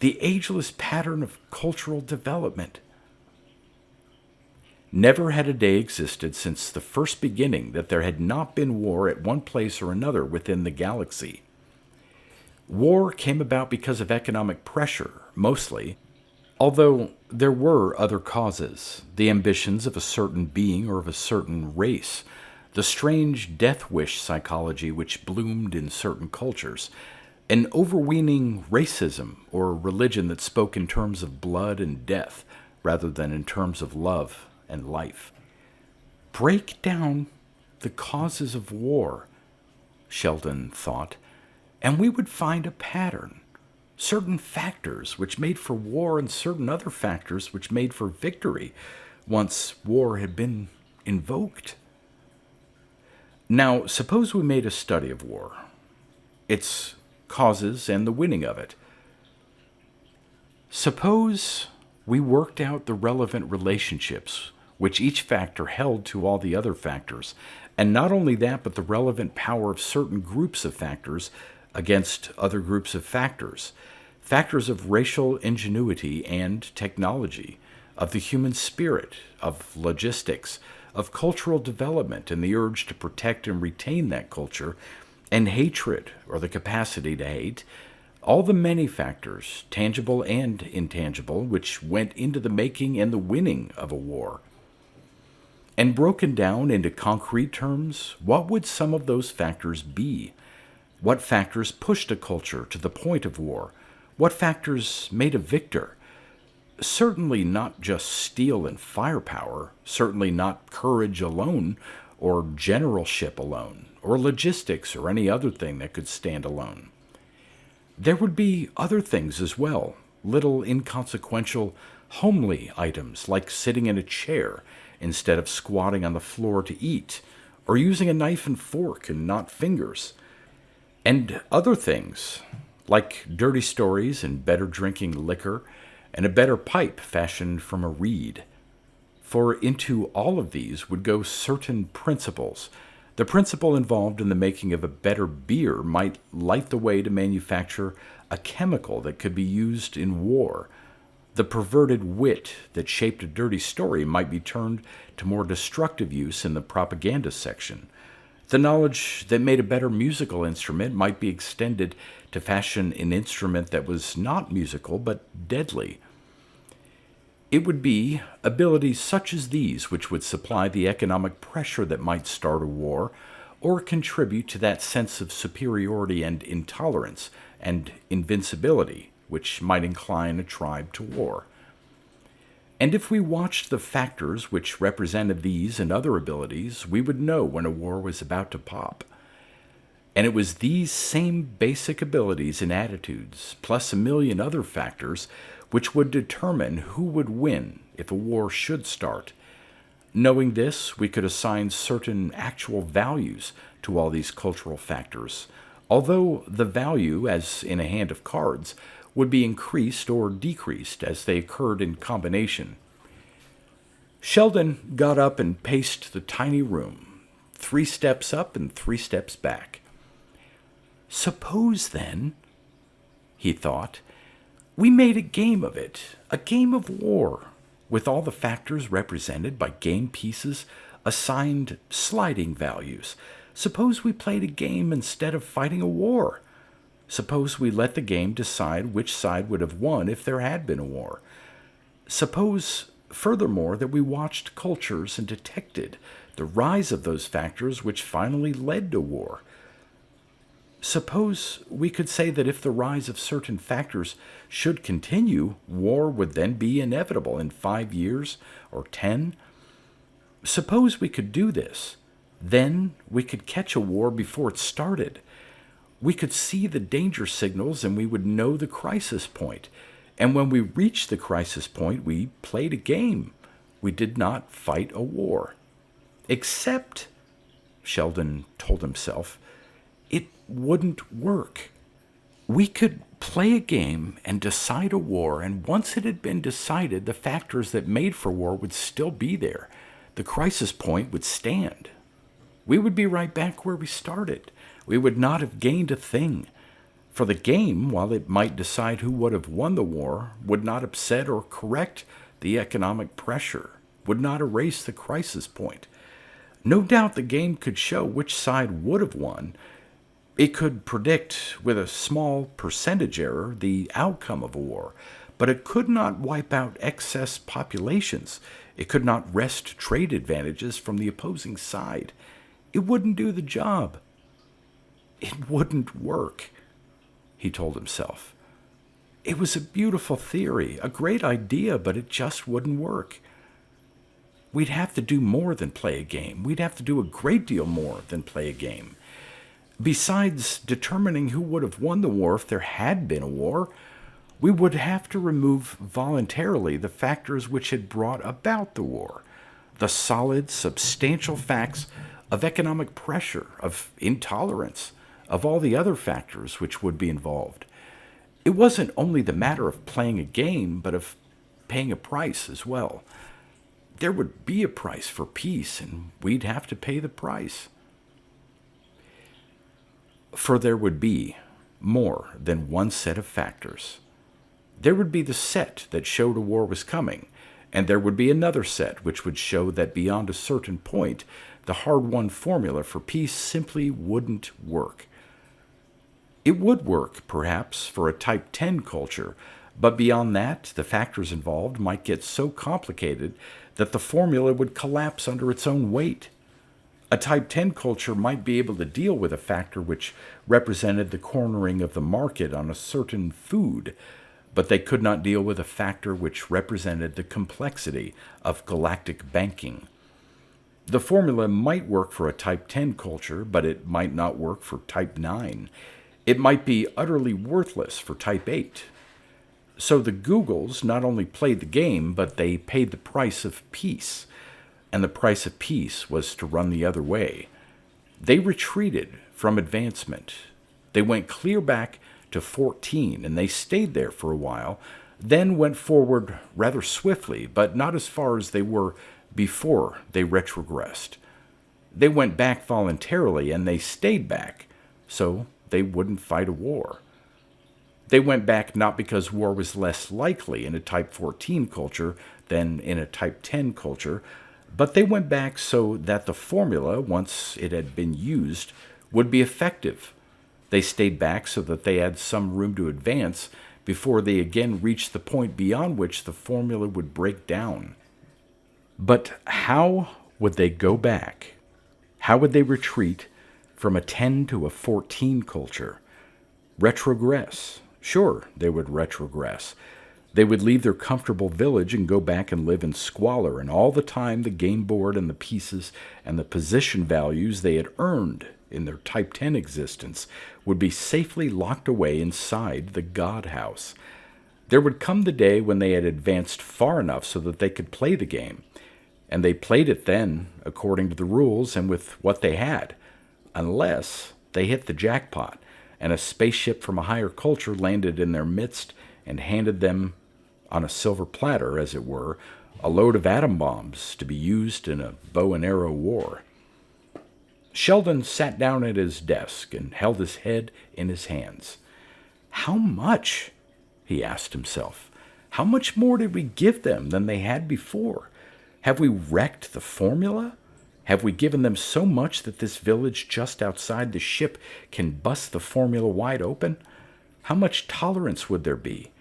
the ageless pattern of cultural development." Never had a day existed since the first beginning that there had not been war at one place or another within the galaxy. War came about because of economic pressure, mostly, although there were other causes, the ambitions of a certain being or of a certain race, the strange death-wish psychology which bloomed in certain cultures, an overweening racism or religion that spoke in terms of blood and death rather than in terms of love and life. Break down the causes of war, Sheldon thought, and we would find a pattern, certain factors which made for war and certain other factors which made for victory once war had been invoked. Now, suppose we made a study of war, its causes and the winning of it. Suppose we worked out the relevant relationships which each factor held to all the other factors, and not only that, but the relevant power of certain groups of factors against other groups of factors, factors of racial ingenuity and technology, of the human spirit, of logistics, of cultural development and the urge to protect and retain that culture, and hatred or the capacity to hate, all the many factors, tangible and intangible, which went into the making and the winning of a war. And broken down into concrete terms, what would some of those factors be? What factors pushed a culture to the point of war? What factors made a victor? Certainly not just steel and firepower, certainly not courage alone, or generalship alone, or logistics, or any other thing that could stand alone. There would be other things as well, little inconsequential, homely items like sitting in a chair instead of squatting on the floor to eat, or using a knife and fork and not fingers. And other things, like dirty stories and better drinking liquor, and a better pipe fashioned from a reed. For into all of these would go certain principles. The principle involved in the making of a better beer might light the way to manufacture a chemical that could be used in war. The perverted wit that shaped a dirty story might be turned to more destructive use in the propaganda section. The knowledge that made a better musical instrument might be extended to fashion an instrument that was not musical but deadly. It would be abilities such as these which would supply the economic pressure that might start a war or contribute to that sense of superiority and intolerance and invincibility which might incline a tribe to war. And if we watched the factors which represented these and other abilities, we would know when a war was about to pop. And it was these same basic abilities and attitudes, plus a million other factors, which would determine who would win if a war should start. Knowing this, we could assign certain actual values to all these cultural factors, although the value, as in a hand of cards, would be increased or decreased as they occurred in combination. Sheldon got up and paced the tiny room, 3 steps up and 3 steps back. Suppose, then, he thought, we made a game of it, a game of war, with all the factors represented by game pieces assigned sliding values. Suppose we played a game instead of fighting a war. Suppose we let the game decide which side would have won if there had been a war. Suppose, furthermore, that we watched cultures and detected the rise of those factors which finally led to war. Suppose we could say that if the rise of certain factors should continue, war would then be inevitable in 5 years or 10. Suppose we could do this. Then we could catch a war before it started. We could see the danger signals and we would know the crisis point. And when we reached the crisis point, we played a game. We did not fight a war. Except, Sheldon told himself, it wouldn't work. We could play a game and decide a war, and once it had been decided, the factors that made for war would still be there. The crisis point would stand. We would be right back where we started. We would not have gained a thing. For the game, while it might decide who would have won the war, would not upset or correct the economic pressure, would not erase the crisis point. No doubt the game could show which side would have won. It could predict, with a small percentage error, the outcome of a war, but it could not wipe out excess populations. It could not wrest trade advantages from the opposing side. It wouldn't do the job. It wouldn't work, he told himself. It was a beautiful theory, a great idea, but it just wouldn't work. We'd have to do more than play a game. We'd have to do a great deal more than play a game. Besides determining who would have won the war if there had been a war, we would have to remove voluntarily the factors which had brought about the war, the solid, substantial facts of economic pressure, of intolerance, of all the other factors which would be involved. It wasn't only the matter of playing a game, but of paying a price as well. There would be a price for peace, and we'd have to pay the price. For there would be more than one set of factors. There would be the set that showed a war was coming, and there would be another set which would show that beyond a certain point, the hard-won formula for peace simply wouldn't work. It would work, perhaps, for a Type 10 culture, but beyond that, the factors involved might get so complicated that the formula would collapse under its own weight. A Type 10 culture might be able to deal with a factor which represented the cornering of the market on a certain food, but they could not deal with a factor which represented the complexity of galactic banking. The formula might work for a Type 10 culture, but it might not work for Type 9. It might be utterly worthless for Type 8. So the Googles not only played the game, but they paid the price of peace. And the price of peace was to run the other way. They retreated from advancement. They went clear back to 14, and they stayed there for a while, then went forward rather swiftly, but not as far as they were before they retrogressed. They went back voluntarily, and they stayed back, so they wouldn't fight a war. They went back not because war was less likely in a Type 14 culture than in a Type 10 culture, but they went back so that the formula, once it had been used, would be effective. They stayed back so that they had some room to advance before they again reached the point beyond which the formula would break down. But how would they go back? How would they retreat from a 10 to a 14 culture? Retrogress. Sure, they would retrogress. They would leave their comfortable village and go back and live in squalor, and all the time the game board and the pieces and the position values they had earned in their Type 10 existence would be safely locked away inside the God House. There would come the day when they had advanced far enough so that they could play the game, and they played it then according to the rules and with what they had, unless they hit the jackpot and a spaceship from a higher culture landed in their midst and handed them, on a silver platter, as it were, a load of atom bombs to be used in a bow and arrow war. Sheldon sat down at his desk and held his head in his hands. How much? He asked himself. How much more did we give them than they had before? Have we wrecked the formula? Have we given them so much that this village just outside the ship can bust the formula wide open? How much tolerance would there be?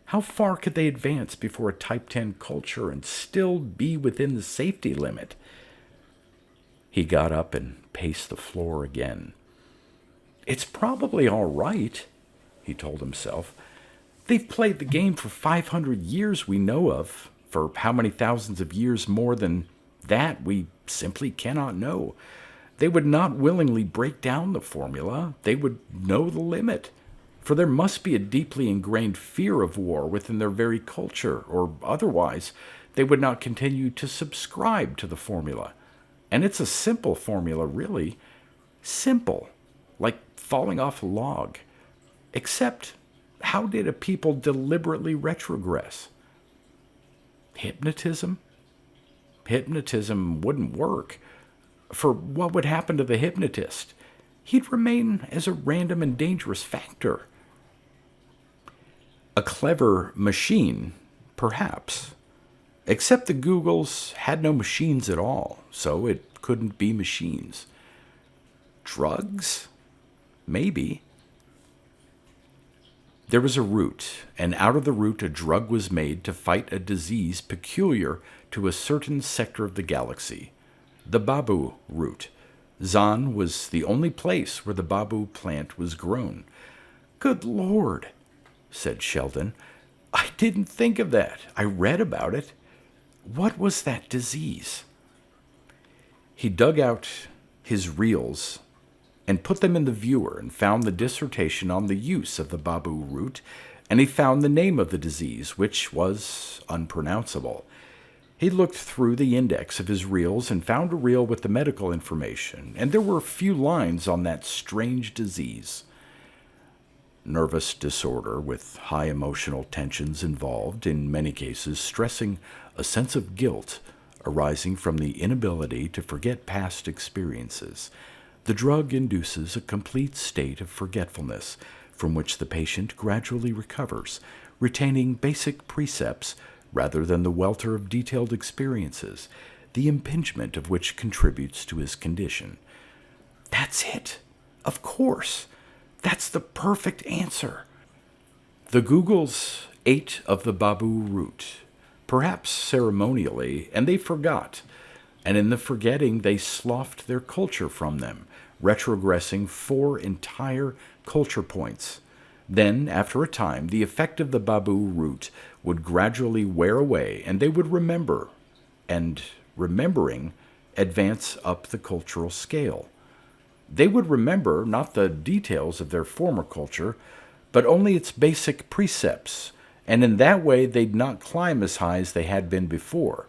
How far could they advance before a Type 10 culture and still be within the safety limit? He got up and paced the floor again. It's probably all right, he told himself. They've played the game for 500 years we know of. For how many thousands of years more than that we simply cannot know. They would not willingly break down the formula. They would know the limit. For there must be a deeply ingrained fear of war within their very culture, or otherwise they would not continue to subscribe to the formula. And it's a simple formula, really. Simple, like falling off a log. Except, how did a people deliberately retrogress? Hypnotism? Hypnotism wouldn't work. For what would happen to the hypnotist? He'd remain as a random and dangerous factor. A clever machine, perhaps. Except the Googles had no machines at all, so it couldn't be machines. Drugs? Maybe. There was a root, and out of the root a drug was made to fight a disease peculiar to a certain sector of the galaxy, the babu root. Zan was the only place where the babu plant was grown. Good Lord, said Sheldon. I didn't think of that. I read about it. What was that disease? He dug out his reels and put them in the viewer and found the dissertation on the use of the babu root and he found the name of the disease, which was unpronounceable. He looked through the index of his reels and found a reel with the medical information, and there were a few lines on that strange disease. Nervous disorder with high emotional tensions involved, in many cases stressing a sense of guilt arising from the inability to forget past experiences. The drug induces a complete state of forgetfulness from which the patient gradually recovers, retaining basic precepts rather than the welter of detailed experiences, the impingement of which contributes to his condition. That's it. Of course. That's the perfect answer. The Googles ate of the baboo root, perhaps ceremonially, and they forgot. And in the forgetting, they sloughed their culture from them, retrogressing 4 entire culture points. Then, after a time, the effect of the baboo root would gradually wear away, and they would remember, and, remembering, advance up the cultural scale. They would remember not the details of their former culture, but only its basic precepts, and in that way they'd not climb as high as they had been before.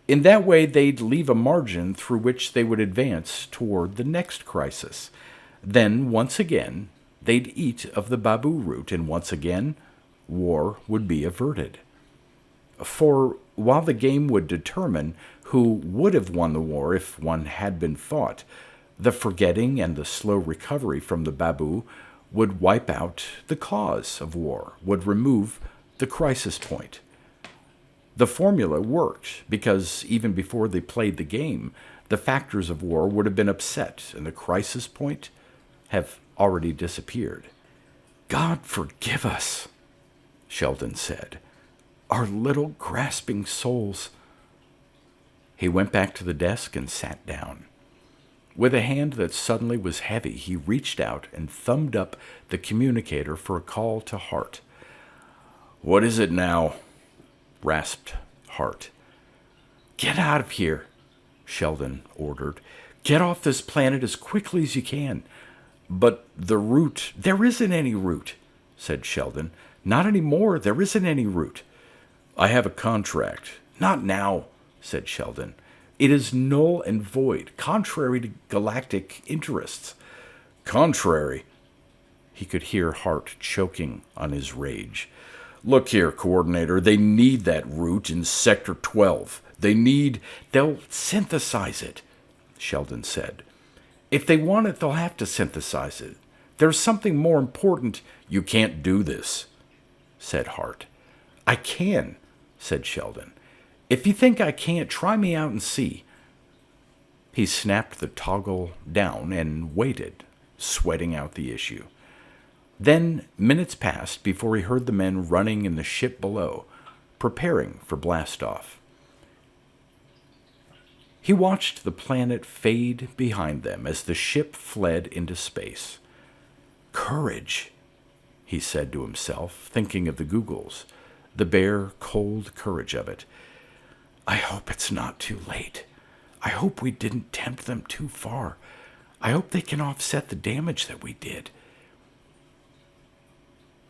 In that way they'd leave a margin through which they would advance toward the next crisis. Then, once again, they'd eat of the baboo root, and once again, war would be averted. For while the game would determine who would have won the war if one had been fought, the forgetting and the slow recovery from the baboo would wipe out the cause of war, would remove the crisis point. The formula worked because even before they played the game, the factors of war would have been upset and the crisis point have already disappeared. God forgive us, Sheldon said. Our little grasping souls. He went back to the desk and sat down. With a hand that suddenly was heavy, he reached out and thumbed up the communicator for a call to Hart. "What is it now?" rasped Hart. "Get out of here," Sheldon ordered. "Get off this planet as quickly as you can." "But the root—" "There isn't any root," said Sheldon. "Not anymore. There isn't any root." "I have a contract." "Not now," said Sheldon. "It is null and void, contrary to galactic interests." "Contrary?" He could hear Hart choking on his rage. "Look here, Coordinator, they need that root in Sector 12. They'll synthesize it," Sheldon said. "If they want it, they'll have to synthesize it. There's something more important." "You can't do this," said Hart. "I can," said Sheldon. "If you think I can't, try me out and see." He snapped the toggle down and waited, sweating out the issue. Then minutes passed before he heard the men running in the ship below, preparing for blastoff. He watched the planet fade behind them as the ship fled into space. "Courage," he said to himself, thinking of the Googles, the bare, cold courage of it. "I hope it's not too late. I hope we didn't tempt them too far. I hope they can offset the damage that we did."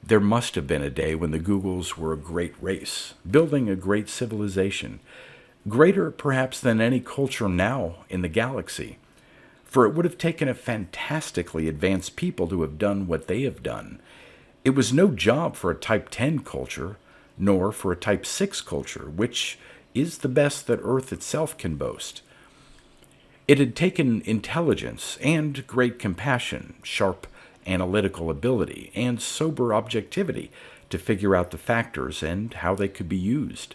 There must have been a day when the Googles were a great race, building a great civilization, greater perhaps than any culture now in the galaxy, for it would have taken a fantastically advanced people to have done what they have done. It was no job for a Type 10 culture, nor for a Type 6 culture, which is the best that Earth itself can boast. It had taken intelligence and great compassion, sharp analytical ability, and sober objectivity to figure out the factors and how they could be used.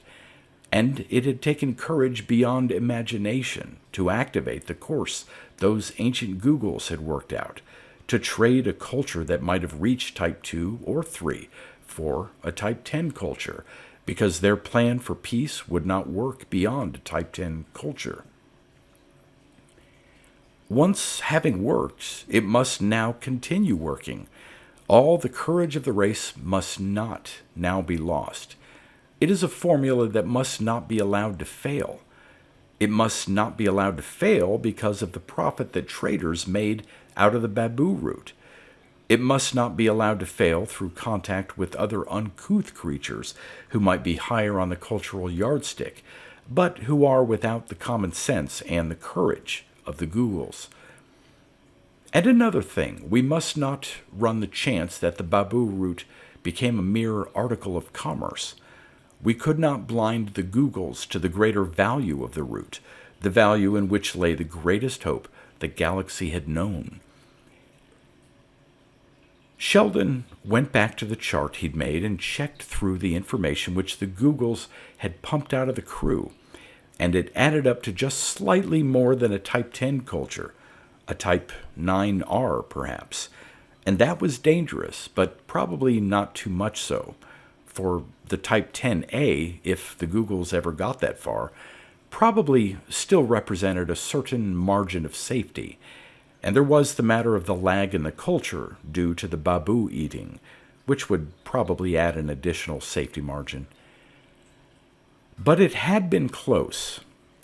And it had taken courage beyond imagination to activate the course those ancient Googles had worked out, to trade a culture that might have reached Type 2 or 3 for a Type 10 culture, because their plan for peace would not work beyond a Type 10 culture. Once having worked, it must now continue working. All the courage of the race must not now be lost. It is a formula that must not be allowed to fail. It must not be allowed to fail because of the profit that traders made out of the baboo root. It must not be allowed to fail through contact with other uncouth creatures who might be higher on the cultural yardstick, but who are without the common sense and the courage of the Googles. And another thing, we must not run the chance that the Babu route became a mere article of commerce. We could not blind the Googles to the greater value of the route, the value in which lay the greatest hope the galaxy had known. Sheldon went back to the chart he'd made and checked through the information which the Googles had pumped out of the crew, and it added up to just slightly more than a Type 10 culture, a Type 9R perhaps, and that was dangerous, but probably not too much so, for the Type 10A, if the Googles ever got that far, probably still represented a certain margin of safety, and there was the matter of the lag in the culture due to the Babu eating, which would probably add an additional safety margin. But it had been close,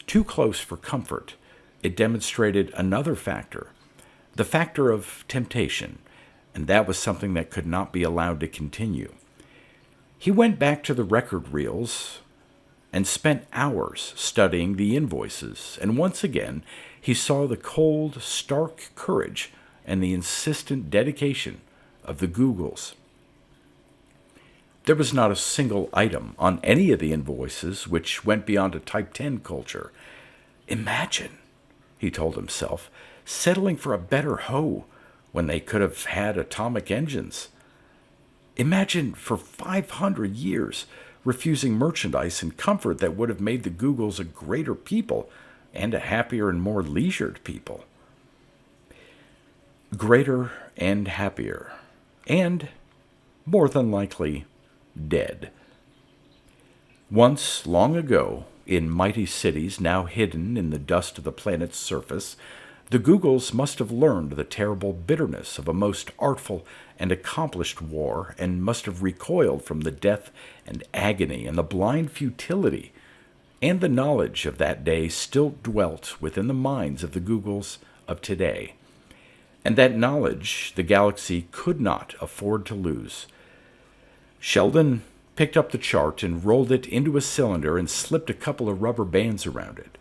too close for comfort. It demonstrated another factor, the factor of temptation, and that was something that could not be allowed to continue. He went back to the record reels and spent hours studying the invoices, and once again he saw the cold, stark courage and the insistent dedication of the Googles. There was not a single item on any of the invoices which went beyond a Type 10 culture. Imagine, he told himself, settling for a better hoe when they could have had atomic engines. Imagine for 500 years refusing merchandise and comfort that would have made the Googles a greater people and a happier and more leisured people. Greater and happier, and more than likely dead. Once, long ago, in mighty cities now hidden in the dust of the planet's surface, the Googles must have learned the terrible bitterness of a most artful and accomplished war, and must have recoiled from the death and agony and the blind futility, and the knowledge of that day still dwelt within the minds of the Googles of today. And that knowledge the galaxy could not afford to lose. Sheldon picked up the chart and rolled it into a cylinder and slipped a couple of rubber bands around it.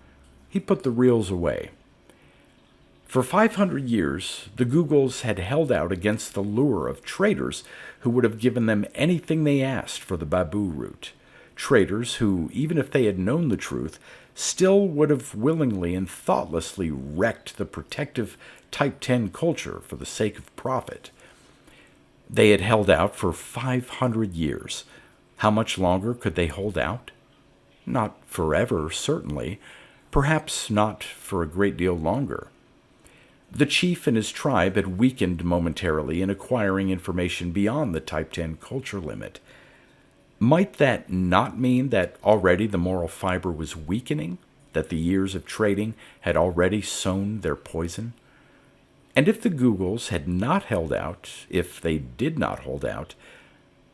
He put the reels away. For 500 years, the Googles had held out against the lure of traders who would have given them anything they asked for the Babu route. Traders who, even if they had known the truth, still would have willingly and thoughtlessly wrecked the protective Type 10 culture for the sake of profit. They had held out for 500 years. How much longer could they hold out? Not forever, certainly. Perhaps not for a great deal longer. The chief and his tribe had weakened momentarily in acquiring information beyond the Type 10 culture limit. Might that not mean that already the moral fiber was weakening, that the years of trading had already sown their poison? And if the Googles had not held out, if they did not hold out,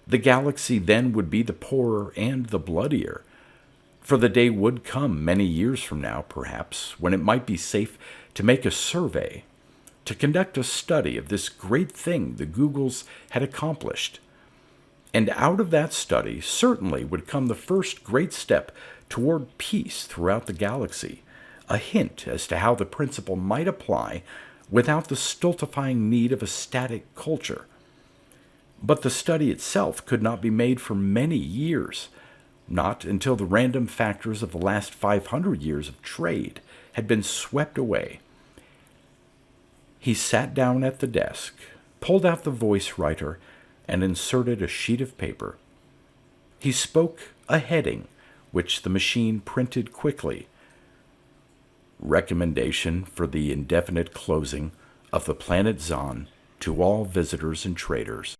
the galaxy then would be the poorer and the bloodier. For the day would come many years from now, perhaps, when it might be safe to make a survey, to conduct a study of this great thing the Googles had accomplished. And out of that study certainly would come the first great step toward peace throughout the galaxy, a hint as to how the principle might apply without the stultifying need of a static culture. But the study itself could not be made for many years, not until the random factors of the last 500 years of trade had been swept away. He sat down at the desk, pulled out the voice writer, and inserted a sheet of paper. He spoke a heading, which the machine printed quickly. Recommendation for the indefinite closing of the planet Zon to all visitors and traders.